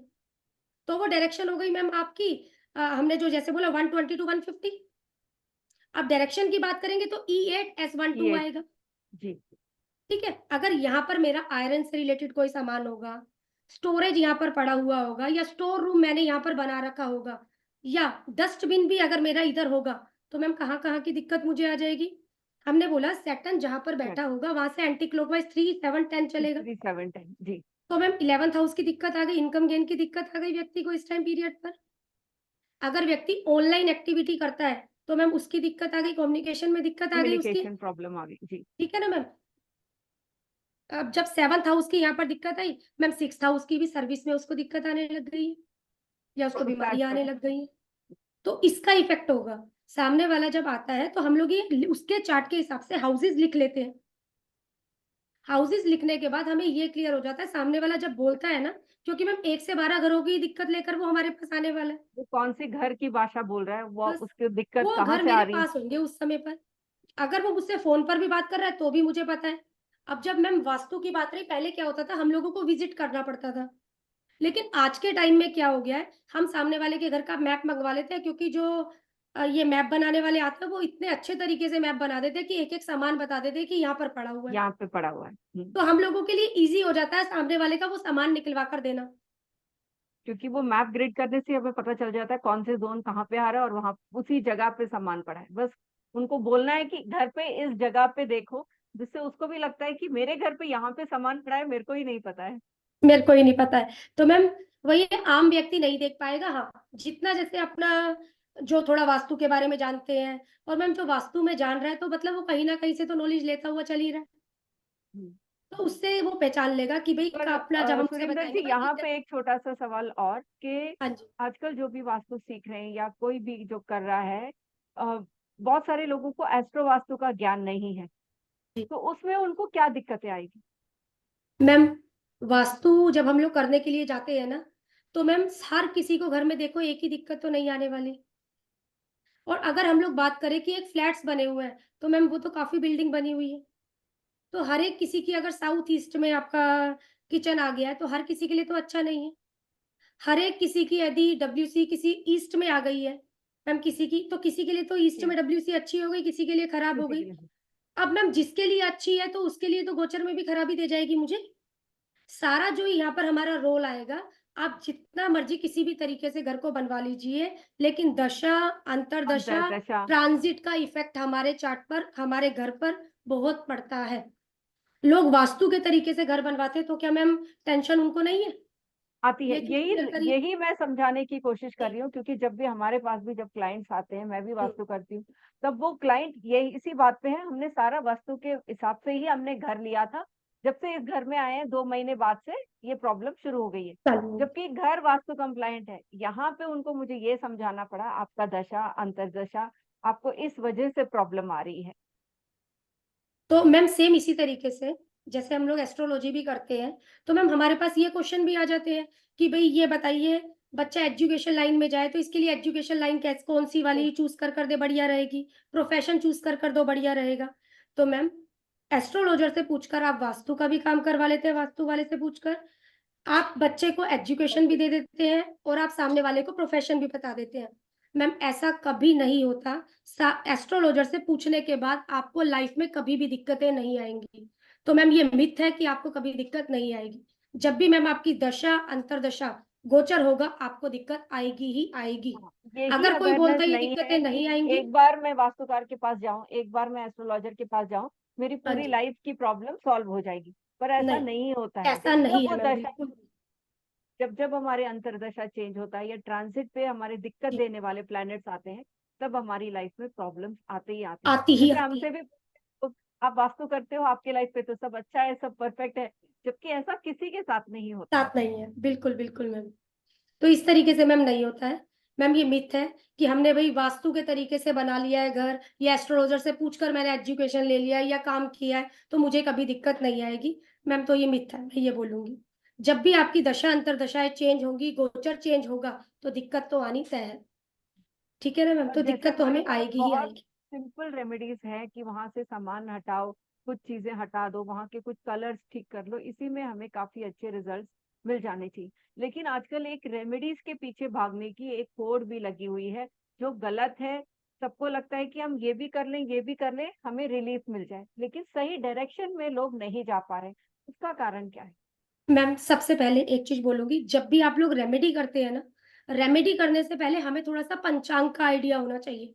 तो वो डायरेक्शन हो गई मैम आपकी, हमने जो जैसे बोला 120 टू 150। अब डायरेक्शन की बात करेंगे तो E8S12 ये। आएगा, जी। ठीक है? अगर यहाँ पर मेरा आयरन से रिलेटेड कोई सामान होगा, स्टोरेज यहाँ पर पड़ा हुआ होगा, या स्टोर रूम मैंने यहाँ पर बना रखा होगा, या डस्टबिन भी अगर मेरा इधर होगा, तो मैम कहाँ कहाँ की दिक्कत मुझे आ जाएगी? हमने बोला सैटर्न जहां पर बैठा होगा वहां से एंटी क्लॉकवाइज 3, 7, 10 चलेगा। 3, 7, 10। जी। तो मैम 11th हाउस की दिक्कत आ गई, इनकम गेन की दिक्कत आ गई व्यक्ति को इस टाइम पीरियड पर। अगर व्यक्ति ऑनलाइन एक्टिविटी करता है तो मैम उसकी दिक्कत आ गई, कम्युनिकेशन में दिक्कत आ गई उसकी, कम्युनिकेशन प्रॉब्लम आ गई। जी। ठीक है ना मैम? अब जब 7th हाउस की यहाँ पर दिक्कत आई, मैम 6th हाउस की भी सर्विस में उसको दिक्कत आने लग गई है, या उसको उसका बीमारी आने aspect। लग गई है। तो इसका इफेक्ट होगा। सामने वाला जब आता है तो हम लोग ये उसके चार्ट के हिसाब से हाउसेज लिख लेते हैं। हाउसेज लिखने के बाद हमें ये क्लियर हो जाता है, सामने वाला जब बोलता है ना, क्योंकि मैम 1 से 12 घरों की दिक्कत लेकर वो हमारे पास आने वाला है। वो कौन से घर की भाषा बोल रहा है, वो बस उसकी दिक्कत वो कहाँ घर से आ मेरे रही है। पास होंगे उस समय पर। अगर वो मुझसे फोन पर भी बात कर रहा है तो भी मुझे पता है। अब जब मैम वास्तु की बात रही, पहले क्या होता था, हम लोगों को विजिट करना पड़ता था, लेकिन आज के टाइम में क्या हो गया है, हम सामने वाले के घर का मैप मंगवा लेते हैं, क्योंकि जो ये मैप बनाने वाले आते हैं वो इतने अच्छे तरीके से मैप बना देते हैं कि एक एक सामान बता देते हैं कि यहाँ पर पड़ा हुआ है। यहाँ पे पड़ा हुआ है। तो हम लोगों के लिए इजी हो जाता है सामने वाले का वो सामान निकलवा कर देना। क्योंकि वो मैप ग्रिड करने से हमें पता चल जाता है कौन से जोन कहाँ पे आ रहा है, और वहां उसी जगह पे सामान पड़ा है। बस उनको बोलना है कि घर पे इस जगह पे देखो, जिससे उसको भी लगता है कि मेरे घर पे यहाँ पे सामान पड़ा है, मेरे को ही नहीं पता है। मेरे को ही नहीं पता है। तो मैम वही है, आम व्यक्ति नहीं देख पाएगा। हाँ, जितना जैसे अपना जो थोड़ा वास्तु के बारे में जानते हैं, और मैम जो वास्तु में जान रहा है, तो मतलब वो कहीं ना कहीं से तो नॉलेज लेता हुआ चल ही रहा है, हम्म। तो उससे वो पहचान लेगा कि भाई पर का अपना, जब हम उसे सुरेंद्र जी, बताएंगे भाई यहाँ ये पे एक छोटा सा सवाल और कि हाँ जी। आजकल जो भी वास्तु सीख रहे हैं या कोई भी जो कर रहा है, बहुत सारे लोगों को एस्ट्रो वास्तु का ज्ञान नहीं है, जी तो उसमें उनको क्या दिक्कतें आएगी? मैम, वास्तु जब हम लोग करने के लिए जाते हैं ना, तो मैम हर किसी को घर में देखो एक ही दिक्कत तो नहीं आने वाली। और अगर हम लोग बात करें कि एक फ्लैट्स बने हुए हैं, तो मैम वो तो काफी बिल्डिंग बनी हुई है, तो हर एक किसी की, अगर साउथ ईस्ट में आपका किचन आ गया है, तो हर किसी के लिए तो अच्छा नहीं है। हर एक किसी की यदि WC किसी ईस्ट में आ गई है मैम, किसी की, तो किसी के लिए तो ईस्ट में WC अच्छी हो गई, किसी के लिए खराब हो गई। अब मैम जिसके लिए अच्छी है तो उसके लिए तो गोचर में भी खराबी दे जाएगी मुझे। सारा जो यहाँ पर हमारा रोल आएगा, आप जितना मर्जी किसी भी तरीके से घर को बनवा लीजिए, लेकिन दशा, अंतरदशा, अंतर्दशा ट्रांजिट का इफेक्ट हमारे चार्ट पर, हमारे घर पर बहुत पड़ता है। लोग वास्तु के तरीके से घर बनवाते हैं, तो क्या मैम टेंशन उनको नहीं है? आती है। ये चीज यही क्लियर करिए। यही मैं समझाने की कोशिश कर रही हूँ, क्योंकि जब भी हमारे पास भी जब क्लाइंट्स आते हैं, मैं भी वास्तु करती हूँ, तब वो क्लाइंट यही इसी बात पे है, हमने सारा वास्तु के हिसाब से ही हमने घर लिया था। जब से इस घर में आए हैं 2 महीने बाद से ये प्रॉब्लम शुरू हो गई है, चलिए, जबकि घर वास्तु कंप्लाइंट है। यहाँ पे उनको मुझे ये समझाना पड़ा, आपका दशा अंतर्दशा आपको इस वजह से प्रॉब्लम आ रही है। तो मैम सेम इसी तरीके से जैसे हम लोग एस्ट्रोलॉजी भी करते हैं, तो मैम हमारे पास ये क्वेश्चन भी आ जाते हैं कि भाई ये बताइए, बच्चा एजुकेशन लाइन में जाए तो इसके लिए एजुकेशन लाइन कैसे, कौन सी वाली चूज कर दे बढ़िया रहेगी, प्रोफेशन चूज कर दो बढ़िया रहेगा। तो मैम एस्ट्रोलॉजर से पूछकर आप वास्तु का भी काम करवा लेते हैं, वास्तु वाले से पूछकर आप बच्चे को एजुकेशन भी दे देते हैं और आप सामने वाले को प्रोफेशन भी बता देते हैं। मैम ऐसा कभी नहीं होता, एस्ट्रोलॉजर से पूछने के बाद आपको लाइफ में कभी भी दिक्कतें नहीं आएंगी। तो मैम ये मिथ है कि आपको कभी दिक्कत नहीं आएगी। जब भी मैम आपकी दशा अंतरदशा गोचर होगा, आपको दिक्कत आएगी ही आएगी। यही अगर कोई अवेयरनेस बोलता है ये नहीं दिक्कतें है नहीं कि आएंगी, एक बार मैं वास्तुकार के पास जाऊं, एक बार मैं एस्ट्रोलॉजर के पास जाऊं, मेरी हाँ पूरी जी, लाइफ की प्रॉब्लम सॉल्व हो जाएगी, पर ऐसा नहीं, नहीं होता है। ऐसा जब जब नहीं वो है मैम, दशा, बिल्कुल भी। जब जब हमारे अंतर्दशा चेंज होता है या ट्रांजिट पे हमारे दिक्कत जी, देने वाले प्लैनेट्स आते हैं, तब हमारी लाइफ में प्रॉब्लम्स आते ही आते हैं। आती ही जैसे आती हमसे है। भी तो आप वास्तु करते हो, आपके लाइफ पे तो सब अच्छा है, सब परफेक्ट है, जबकि ऐसा किसी के साथ नहीं होता है। साथ नहीं है, बिल्कुल बिल्कुल मैम। तो इस तरीके से मैम नहीं होता है। मैम ये मिथ है कि हमने भाई वास्तु के तरीके से बना लिया है घर, या एस्ट्रोलॉजर से पूछकर मैंने एजुकेशन ले लिया है या काम किया है तो मुझे कभी दिक्कत नहीं आएगी। मैम तो ये मिथ है, मैं ये बोलूंगी। जब भी आपकी दशा अंतरदशाएं चेंज होंगी, गोचर चेंज होगा, तो दिक्कत तो आनी तय है। ठीक है ना मैम, और तो जैसे दिक्कत तो हमारे हमें पास आएगी ही बहुत आएगी। सिंपल रेमेडीज है कि वहां से सामान हटाओ, कुछ चीजें हटा दो, वहां के कुछ कलर्स ठीक कर लो, इसी में हमें काफी अच्छे रिजल्ट्स मिल जाने चाहिए। लेकिन आजकल एक रेमेडीज के पीछे भागने की एक होड़ भी लगी हुई है, जो गलत है। सबको लगता है कि हम ये भी कर लें, ये भी कर लें, हमें रिलीफ मिल जाए, लेकिन सही डायरेक्शन में लोग नहीं जा पा रहे। उसका कारण क्या है? मैम सबसे पहले एक चीज बोलूंगी, जब भी आप लोग रेमेडी करते हैं ना, रेमेडी करने से पहले हमें थोड़ा सा पंचांग का आइडिया होना चाहिए।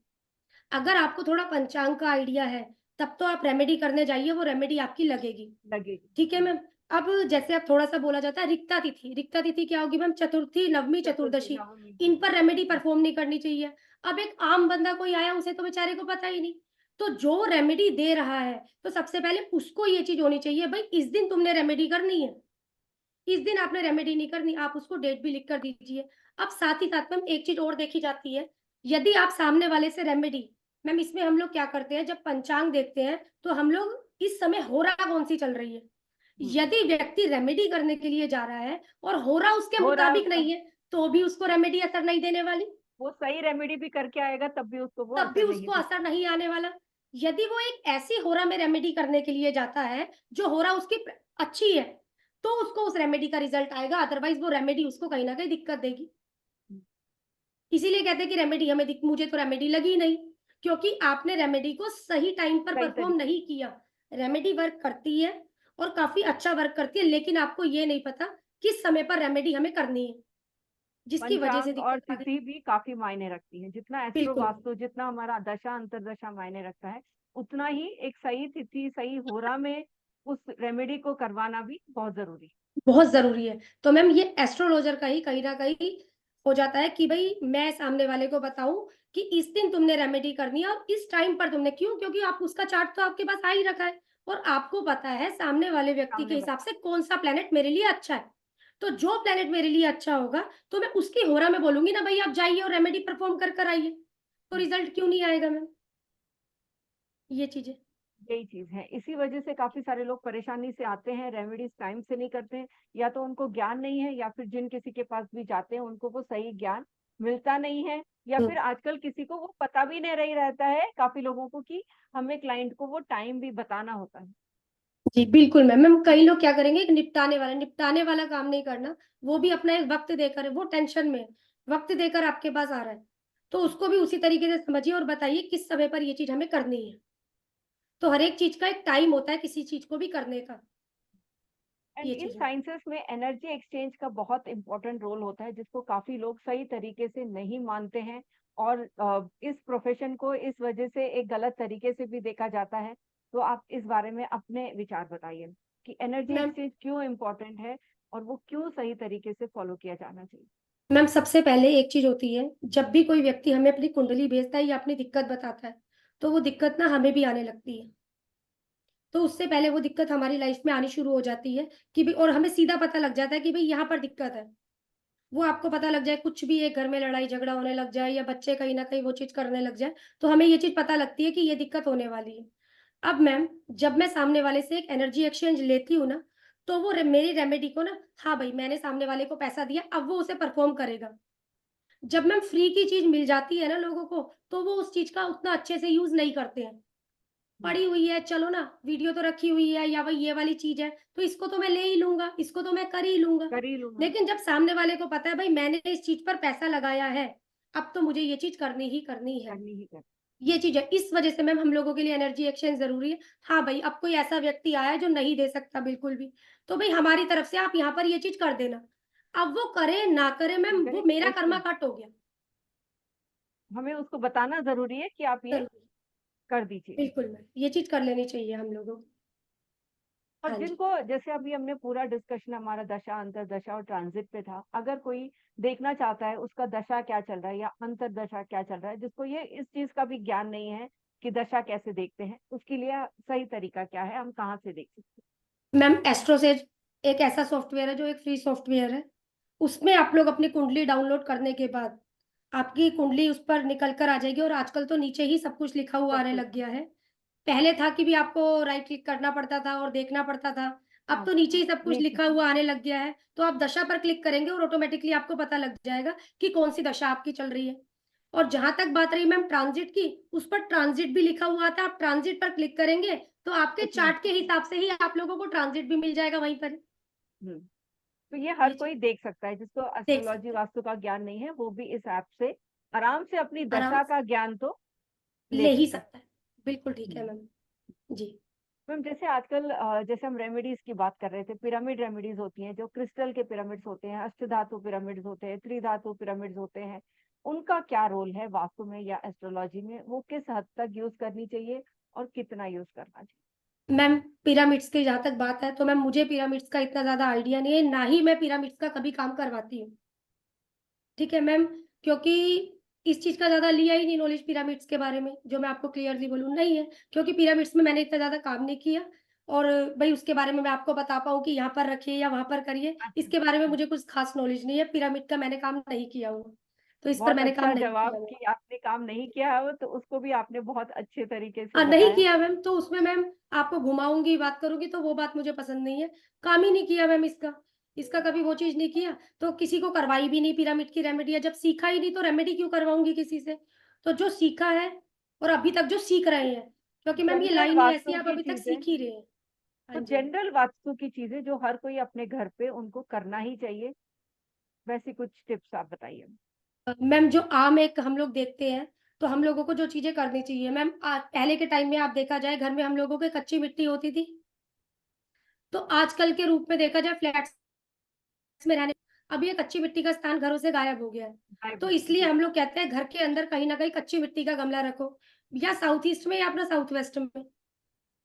अगर आपको थोड़ा पंचांग का आइडिया है, तब तो आप रेमेडी करने जाइए, वो रेमेडी आपकी लगेगी। लगेगी। ठीक है मैम। अब जैसे आप थोड़ा सा बोला जाता है रिक्ता तिथि, रिक्ता तिथि क्या होगी मैम? चतुर्थी, नवमी, चतुर्थी चतुर्दशी, नवमी इन पर रेमेडी हाँ, परफॉर्म नहीं करनी चाहिए। अब एक आम बंदा कोई आया, उसे तो बेचारे को पता ही नहीं, तो जो रेमेडी दे रहा है तो सबसे पहले उसको ये चीज होनी चाहिए, भाई इस दिन तुमने रेमेडी करनी है, इस दिन आपने रेमेडी नहीं करनी, आप उसको डेट भी लिख कर दीजिए। अब साथ ही साथ मैम एक चीज और देखी जाती है, यदि आप सामने वाले से रेमेडी, मैम इसमें हम लोग क्या करते हैं, जब पंचांग देखते हैं तो हम लोग इस समय होरा कौन सी चल रही है, यदि व्यक्ति रेमेडी करने के लिए जा रहा है और होरा उसके हो रहा है मुताबिक उसका, नहीं है, तो भी उसको रेमेडी असर नहीं देने वाली, वो सही रेमेडी भी करके आएगा तब भी उसको वो तब भी असर नहीं उसको देगा। असर नहीं आने वाला। यदि वो एक ऐसी होरा में रेमेडी करने के लिए जाता है जो होरा उसकी अच्छी है, तो उसको उस रेमेडी का रिजल्ट आएगा, अदरवाइज वो रेमेडी उसको कहीं ना कहीं दिक्कत देगी। इसीलिए कहते हैं कि रेमेडी हमें मुझे तो रेमेडी लगी नहीं, क्योंकि आपने रेमेडी को सही टाइम पर सही परफॉर्म तरीके। नहीं किया। रेमेडी वर्क करती है और काफी अच्छा वर्क करती है, लेकिन आपको ये नहीं पता किस समय पर रेमेडी हमें करनी है, जिसकी वजह से पंचांग और दिक्कत आ गई। तिथि भी काफी मायने रखती है। जितना एस्ट्रो बिल्कुल वास्तु, जितना हमारा दशा अंतरदशा मायने रखता है, उतना ही एक सही तिथि सही होरा में उस रेमेडी को करवाना भी बहुत जरूरी है। बहुत जरूरी है। तो मैम ये एस्ट्रोलॉजर का ही कहीं ना कहीं हो जाता है कि भाई मैं सामने वाले को बताऊं कि इस दिन तुमने रेमेडी करनी है और इस टाइम पर तुमने, क्यों? क्योंकि आप उसका चार्ट तो आपके पास आ ही रखा है और आपको पता है सामने वाले व्यक्ति के सामने हिसाब से कौन सा प्लेनेट मेरे लिए अच्छा है। तो जो प्लेनेट मेरे लिए अच्छा होगा, तो मैं उसकी होरा में बोलूंगी ना, भाई आप जाइए और रेमेडी परफॉर्म कर कर आइए। तो रिजल्ट क्यों नहीं आएगा मैम? ये चीजें। यही चीज है। इसी वजह से काफी सारे लोग परेशानी से आते हैं, रेमेडीज टाइम से नहीं करते हैं, या तो उनको ज्ञान नहीं है, या फिर जिन किसी के पास भी जाते हैं उनको वो सही ज्ञान मिलता नहीं है, या फिर आजकल किसी को वो पता भी नहीं रही रहता है काफी लोगों को कि हमें क्लाइंट को वो टाइम भी बताना होता है। जी बिल्कुल मैम। मैम कई लोग क्या करेंगे, एक निपटाने वाला काम नहीं करना, वो भी अपना एक वक्त देकर, वो टेंशन में है, वक्त देकर आपके पास आ रहा है, तो उसको भी उसी तरीके से समझिए और बताइए किस समय पर ये चीज हमें करनी है। तो हर एक चीज का एक टाइम होता है किसी चीज को भी करने का। एंड ये इन चीज है। साइंसेस में एनर्जी एक्सचेंज का बहुत इंपॉर्टेंट रोल होता है, जिसको काफी लोग सही तरीके से नहीं मानते हैं, और इस प्रोफेशन को इस वजह से एक गलत तरीके से भी देखा जाता है। तो आप इस बारे में अपने विचार बताइए कि एनर्जी मैम एक्सचेंज क्यों इम्पोर्टेंट है और वो क्यों सही तरीके से फॉलो किया जाना चाहिए। मैम सबसे पहले एक चीज होती है, जब भी कोई व्यक्ति हमें अपनी कुंडली भेजता है या अपनी दिक्कत बताता है, तो वो दिक्कत ना हमें भी आने लगती है। तो उससे पहले वो दिक्कत हमारी लाइफ में आनी शुरू हो जाती है कि भाई, और हमें सीधा पता लग जाता है कि भाई यहाँ पर दिक्कत है। वो आपको पता लग जाए, कुछ भी एक घर में लड़ाई झगड़ा होने लग जाए या बच्चे कहीं ना कहीं वो चीज करने लग जाए, तो हमें ये चीज पता लगती है कि ये दिक्कत होने वाली है। अब मैम, जब मैं सामने वाले से एक एनर्जी एक्सचेंज लेती हूँ ना, तो वो मेरी रेमेडी को ना, हाँ भाई मैंने सामने वाले को पैसा दिया, अब वो उसे परफॉर्म करेगा। जब मैम फ्री की चीज मिल जाती है ना लोगों को, तो वो उस चीज का उतना अच्छे से यूज नहीं करते हैं। हम्म, पड़ी हुई है, चलो ना, वीडियो तो रखी हुई है, या भाई ये वाली चीज है, तो इसको तो मैं ले ही लूंगा, इसको तो मैं कर ही लूंगा। कर ही लूंगा। लेकिन जब सामने वाले को पता है भाई मैंने इस चीज पर पैसा लगाया है, अब तो मुझे ये चीज करनी ही करनी है। करनी ही कर। ये चीज है, इस वजह से मैम हम लोगों के लिए एनर्जी एक्सचेंज जरूरी है। हाँ भाई, अब कोई ऐसा व्यक्ति आया है जो नहीं दे सकता बिल्कुल भी, तो भाई हमारी तरफ से आप यहाँ पर ये चीज कर देना। अब वो करे ना करे ना मैम, वो करे मेरा ओके, कर्मा कट हो गया। हमें उसको बताना जरूरी है कि आप ये जरूरी। कर दीजिए। बिल्कुल मैम, ये चीज कर लेनी चाहिए हम लोगों को। और हाँ जी। जिनको, जैसे अभी हमने पूरा डिस्कशन हमारा दशा अंतरदशा और ट्रांजिट पे था, अगर कोई देखना चाहता है उसका दशा क्या चल रहा है या अंतरदशा क्या चल रहा है, जिसको ये इस चीज का भी ज्ञान नहीं है कि दशा कैसे देखते हैं, उसके लिए सही तरीका क्या है, हम कहाँ से देख सकते मैम एस्ट्रोसेज एक ऐसा सॉफ्टवेयर है जो एक फ्री सॉफ्टवेयर है। उसमें आप लोग अपनी कुंडली डाउनलोड करने के बाद आपकी कुंडली उस पर निकल कर आ जाएगी, और आजकल तो नीचे ही सब कुछ लिखा हुआ हैं, सब आने कुछ। लग गया है। पहले था कि भी आपको राइट क्लिक करना पड़ता था और देखना पड़ता था। अब हाँ, तो नीचे ही सब कुछ नीचे। लिखा हुआ आने लग गया है, तो आप दशा पर क्लिक करेंगे और ऑटोमेटिकली आपको पता लग जाएगा कि कौन सी दशा आपकी चल रही है। और जहां तक बात रही मैम ट्रांजिट की, उस पर ट्रांजिट भी लिखा हुआ था, आप ट्रांजिट पर क्लिक करेंगे तो आपके तो ट्रांस। चार्ट के हिसाब से ही आप लोगों को ट्रांजिट भी मिल जाएगा वहीं पर। हम्म। तो ये ये हर चीज कोई देख सकता है, जिसको देख एस्ट्रोलॉजी सकते हैं वास्तु का ज्ञान नहीं है, वो भी इस ऐप से आराम से अपनी आराम दशा से, का ज्ञान तो ले ले ही सकता है। सकता है। बिल्कुल ठीक है हम्म। मैम। जी। मैम जैसे आजकल जैसे हम रेमेडीज की बात कर रहे थे, पिरामिड रेमेडीज होती हैं, जो क्रिस्टल के पिरामिड्स होते हैं, अष्टधातु पिरामिड्स होते हैं, त्रिधातु पिरामिड्स होते हैं, उनका क्या रोल है वास्तु में या एस्ट्रोलॉजी में, वो किस हद तक यूज करनी चाहिए और कितना यूज करना चाहिए। मैम पिरामिड्स की जहां तक बात है, तो मैम मुझे पिरामिड्स का इतना ज्यादा आइडिया नहीं है, ना ही मैं पिरामिड्स का कभी काम करवाती हूँ। ठीक है मैम, क्योंकि इस चीज का ज्यादा लिया ही नहीं नॉलेज पिरामिड्स के बारे में, जो मैं आपको क्लियरली बोलूँ नहीं है, क्योंकि पिरामिड्स में मैंने इतना ज्यादा काम नहीं किया। और भाई उसके बारे में मैं आपको बता पाऊँ कि यहाँ पर रखिए या वहां पर करिए, अच्छा। इसके बारे में मुझे कुछ खास नॉलेज नहीं है, पिरामिड का मैंने काम नहीं किया हुआ, तो इस पर बहुत मैंने काम अच्छा नहीं जवाब किया हुआ। कि आपने काम नहीं किया है वो, तो उसको भी आपने बहुत अच्छे तरीके से नहीं बताया। किया मैम, तो उसमें मैम आपको घुमाऊंगी बात करूंगी तो वो बात मुझे पसंद नहीं है। काम ही नहीं किया मैम इसका, इसका कभी वो चीज नहीं किया, तो किसी को करवाई भी नहीं पिरामिड की रेमेडी, है जब सीखा ही नहीं तो रेमेडी क्यों करवाऊंगी किसी से। तो जो सीखा है, और अभी तक जो सीख रहे हैं, क्योंकि मैम ये जनरल लाइन ही ऐसी वास्तु है, आप की अभी तक चीजें, सीख ही रहे हैं। हाँ तो जी। जनरल वास्तु की चीजें जो हर कोई अपने घर पे उनको करना ही चाहिए, वैसी कुछ टिप्स आप बताइए। मैम जो आम एक हम लोग देखते हैं, तो हम लोगों को जो चीजें करनी चाहिए मैम, पहले के टाइम में आप देखा जाए घर में हम लोगों के कच्ची मिट्टी होती थी, तो आजकल के रूप में देखा जाए फ्लैट्स में रहने, अब ये कच्ची मिट्टी का स्थान घरों से गायब हो गया है। गायब तो हो गई, इसलिए जी। हम लोग कहते हैं घर के अंदर कहीं ना कहीं कच्ची मिट्टी का गमला रखो, या साउथ ईस्ट में या अपना साउथ वेस्ट में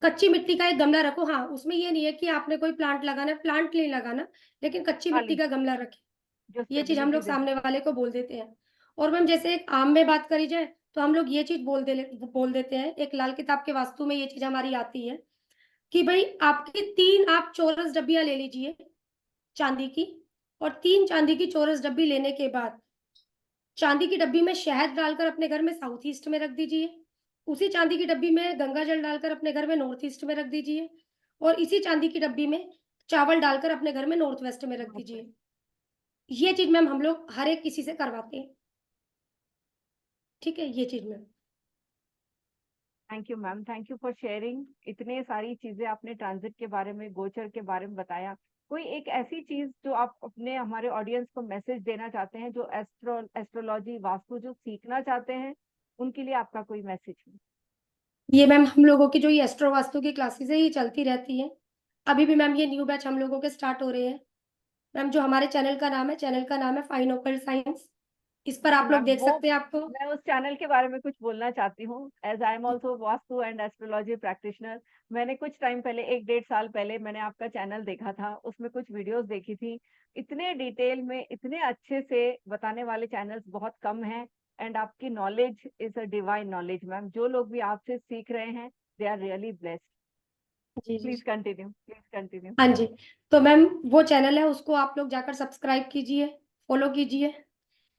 कच्ची मिट्टी का एक गमला रखो। हाँ, उसमें ये नहीं है कि आपने कोई प्लांट लगाना है, प्लांट नहीं लगाना, लेकिन कच्ची मिट्टी खाली, का गमला रखे। जो ये चीज हम स्टेबिलिटी लोग दे सामने सके। वाले को बोल देते हैं। और मैम जैसे एक आम में बात करी जाए, तो हम लोग ये चीज बोल देते हैं, एक लाल किताब के वास्तु में ये चीज हमारी आती है कि भाई आपकी तीन आप चौरस डब्बियां ले लीजिए चांदी की, और तीन चांदी की चौरस डब्बी लेने के बाद चांदी की डब्बी में शहद डालकर अपने घर में साउथ ईस्ट में रख दीजिए, उसी चांदी की डब्बी में गंगा जल डालकर अपने घर में नॉर्थ ईस्ट में रख दीजिए, और इसी चांदी की डब्बी में चावल डालकर अपने घर में नॉर्थ वेस्ट में रख नॉर्थ दीजिए। वेस्ट। ये चीज मैम हम लोग हर एक किसी से करवाते हैं। ठीक है, ये चीज ma'am. Thank you ma'am, thank you for sharing. इतने सारी चीजें आपने ट्रांजिट के बारे में, गोचर के बारे में बताया। कोई एक ऐसी चीज जो आप अपने हमारे ऑडियंस को मैसेज देना चाहते हैं, जो एस्ट्रोलॉजी वास्तु जो सीखना चाहते हैं, उनके लिए आपका कोई मैसेज है? ये मैम हम लोगों की जो ये एस्ट्रो वास्तु की क्लासेस है ये चलती रहती है। अभी भी मैम ये न्यू बैच हम लोगों के स्टार्ट हो रहे हैं। मैम जो हमारे चैनल का नाम है फाइन ओकल्ट साइंस। इस पर जी आप लोग मैम, देख वो सकते हैं आपको। मैं उस चैनल के बारे में कुछ बोलना चाहती हूँ। As I am also vastu and astrology practitioner, मैंने कुछ टाइम पहले, 1-1.5 साल पहले मैंने आपका चैनल देखा था, उसमें कुछ वीडियोस देखी थी। इतने डिटेल में, इतने अच्छे से बताने वाले चैनल्स बहुत कम हैं। एंड आपकी knowledge is a divine knowledge ma'am. जो लोग भी आपसे सीख रहे हैं, दे आर रियली ब्लेस्ड। जी जी प्लीज कंटिन्यू, प्लीज कंटिन्यू। हाँ जी। तो मैम वो चैनल है उसको आप लोग जाकर सब्सक्राइब कीजिए, फॉलो कीजिए।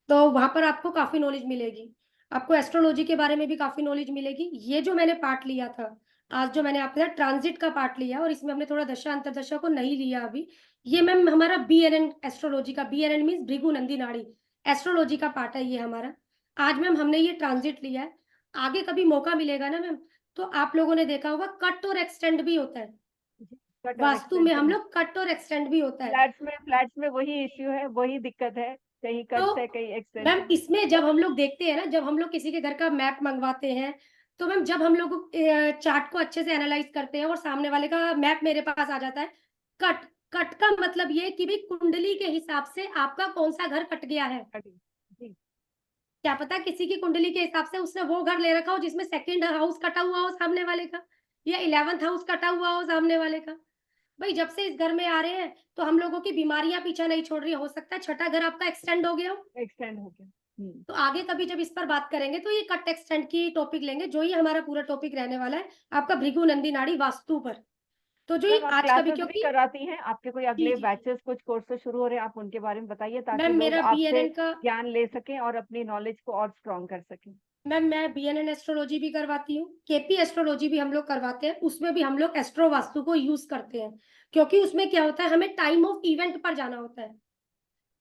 तो वहां पर आपको काफी नॉलेज मिलेगी। आपको एस्ट्रोलॉजी के बारे में भी काफी नॉलेज मिलेगी। ये जो मैंने पार्ट लिया था आज, जो मैंने आपके साथ ट्रांजिट का पार्ट लिया और इसमें हमने थोड़ा दशा अंतरदशा को नहीं लिया अभी। ये मैम हमारा BNN एस्ट्रोलॉजी का, BNN मीन्स भृगु नंदी नाड़ी एस्ट्रोलॉजी का पार्ट है ये हमारा। आज मैम हमने ये ट्रांजिट लिया है। आगे कभी मौका मिलेगा ना मैम, तो आप लोगों ने देखा होगा कट और एक्सटेंड भी होता है। कट और वास्तु में हम एक्सटेंशन, लोग कट और एक्सटेंड भी होता है। फ्लैट्स में वही इश्यू है, वही दिक्कत है। कहीं तो कट्स है, कहीं मैम एक्सटेंशन। इसमें जब हम लोग देखते हैं ना, जब हम लोग किसी के घर का मैप मंगवाते हैं, तो मैम जब हम लोग चार्ट को अच्छे से एनालाइज करते हैं और सामने वाले का मैप मेरे पास आ जाता है, कट कट का मतलब ये कि भाई कुंडली के हिसाब से आपका कौन सा घर कट गया है। जी। क्या पता किसी की कुंडली के हिसाब से उसने वो घर ले रखा हो जिसमें सेकंड हाउस कटा हुआ हो सामने वाले का, या 11th हाउस कटा हुआ हो सामने वाले का। भाई जब से इस घर में आ रहे हैं तो हम लोगों की बीमारियां पीछा नहीं छोड़ रही। हो सकता है छठा घर आपका एक्सटेंड हो गया हो। एक्सटेंड हो गया। तो आगे कभी जब इस पर बात करेंगे तो ये कट एक्सटेंड की टॉपिक लेंगे, जो ये हमारा पूरा टॉपिक रहने वाला है आपका भृगु नंदी नाड़ी वास्तु पर। तो जो ये मैम, आप आज का भी, क्लासेस भी क्योंकि कराती हैं? आपके कोई जी अगले जी जी बैचेस, कुछ कोर्सेज शुरू हो रहे हैं, आप उनके बारे में बताइए, ताकि मैम लोग मेरा आपसे BNN का, ज्ञान ले सकें और अपनी नॉलेज को और स्ट्रॉन्ग कर सकें। मैम मैं BNN एस्ट्रोलॉजी भी करवाती हूँ, KP एस्ट्रोलॉजी भी हम लोग करवाते हैं। उसमें भी हम लोग एस्ट्रो वास्तु को यूज करते हैं, क्योंकि उसमें क्या होता है, हमें टाइम ऑफ इवेंट पर जाना होता है।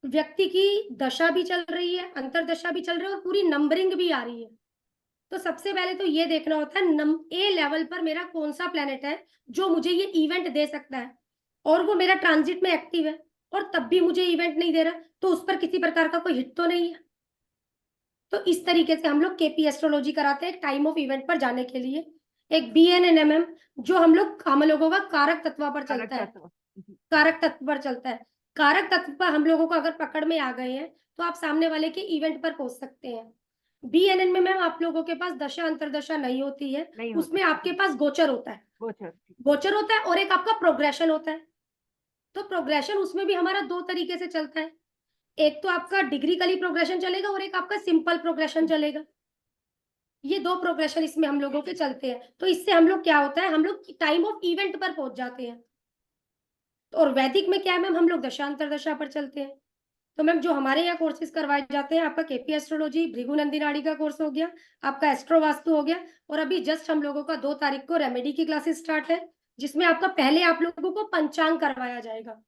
व्यक्ति की दशा भी चल रही है, अंतरदशा भी चल रही है और पूरी नंबरिंग भी आ रही है। तो सबसे पहले तो ये देखना होता है A लेवल पर मेरा कौन सा प्लेनेट है जो मुझे ये इवेंट दे सकता है, और वो मेरा ट्रांजिट में एक्टिव है और तब भी मुझे इवेंट नहीं दे रहा, तो उस पर किसी प्रकार का कोई हिट तो नहीं है। तो इस तरीके से हम लोग KP एस्ट्रोलॉजी कराते हैं टाइम ऑफ इवेंट पर जाने के लिए। एक BNNMM जो हम लोगों का कारक तत्व पर चलता है। जी। कारक तत्व पर चलता है। कारक तत्व पर हम लोगों को अगर पकड़ में आ गए हैं तो आप सामने वाले के इवेंट पर पहुंच सकते हैं। BNN में मैम आप लोगों के पास दशा अंतरदशा नहीं होती है, नहीं हो उसमें आपके सकती। पास गोचर होता है। गोचर। गोचर होता है और एक आपका प्रोग्रेशन होता है। तो प्रोग्रेशन उसमें भी हमारा दो तरीके से चलता है। एक तो आपका डिग्रिकली प्रोग्रेशन चलेगा और एक आपका सिंपल प्रोग्रेशन चलेगा। ये दो प्रोग्रेशन इसमें हम लोगों के चलते हैं। तो इससे हम लोग क्या होता है, हम लोग टाइम ऑफ इवेंट पर पहुंच जाते हैं। और वैदिक में क्या है मैम, हम लोग दशांतर दशा पर चलते हैं। तो मैम जो हमारे यहाँ कोर्सेज करवाए जाते हैं, आपका KP एस्ट्रोलॉजी भृगु नंदी नाड़ी का कोर्स हो गया, आपका एस्ट्रो वास्तु हो गया, और अभी जस्ट हम लोगों का 2 तारीख को रेमेडी की क्लासेस स्टार्ट है, जिसमें आपका पहले आप लोगों को पंचांग करवाया जाएगा।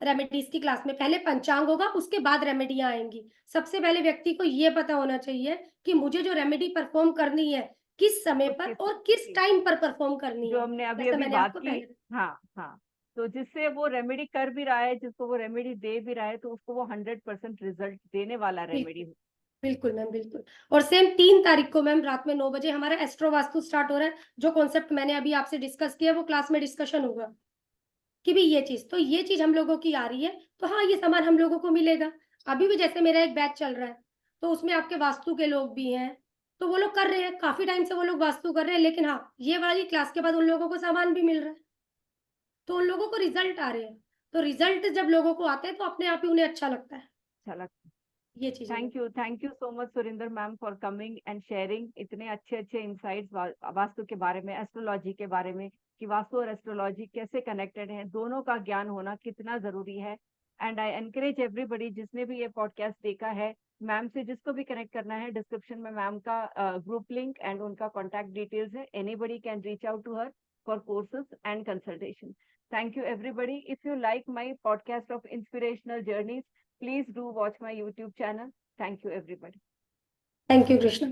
रेमेडीज की क्लास में पहले पंचांग होगा, उसके बाद रेमेडियां आएंगी। सबसे पहले व्यक्ति को ये पता होना चाहिए कि मुझे जो रेमेडी परफॉर्म करनी है किस समय वो पर किस, और किस टाइम पर परफॉर्म करनी जो है, हमने अभी जैसा अभी मैंने बात आपको की। पहले। हाँ हाँ। तो जिससे वो रेमेडी कर भी रहा है, जिसको वो रेमेडी दे भी रहा है, तो उसको वो 100% रिजल्ट देने वाला रेमेडी हो। बिल्कुल मैम बिल्कुल। और सेम 3 तारीख को मैम रात में 9 बजे हमारा एस्ट्रो वास्तु स्टार्ट हो रहा है। जो कॉन्सेप्ट मैंने अभी आपसे डिस्कस किया वो क्लास में डिस्कशन होगा कि भी ये चीज हम लोगों की आ रही है, तो हाँ ये सामान हम लोगों को मिलेगा। अभी भी जैसे मेरा एक बैच चल रहा है, तो उसमें आपके वास्तु के लोग भी हैं, तो वो लोग कर रहे हैं, काफी टाइम से वो लोग वास्तु कर रहे हैं, लेकिन हाँ ये वाली क्लास के बाद उन लोगों को सामान भी मिल रहा है, तो उन लोगों को रिजल्ट आ रहे हैं। तो रिजल्ट जब लोगों को आते हैं तो अपने आप ही उन्हें अच्छा लगता है। अच्छा लगता है। ये चीज है। Thank you so much Surinder ma'am for coming and sharing इतने अच्छे अच्छे इंसाइट्स वास्तु के बारे में, एस्ट्रोलॉजी के बारे में, कि वास्तु और एस्ट्रोलॉजी कैसे कनेक्टेड है, दोनों का ज्ञान होना कितना जरूरी है। एंड आई एनकरेज एवरीबडी, जिसने भी ये पॉडकास्ट देखा है, मैम से जिसको भी कनेक्ट करना है, डिस्क्रिप्शन में मैम का ग्रुप लिंक एंड उनका कॉन्टैक्ट डिटेल्स है। Anybody can reach out to her for courses and consultation. Thank you everybody. If you like my podcast of inspirational journeys, please do watch my YouTube channel. Thank you everybody. Thank you Krishna.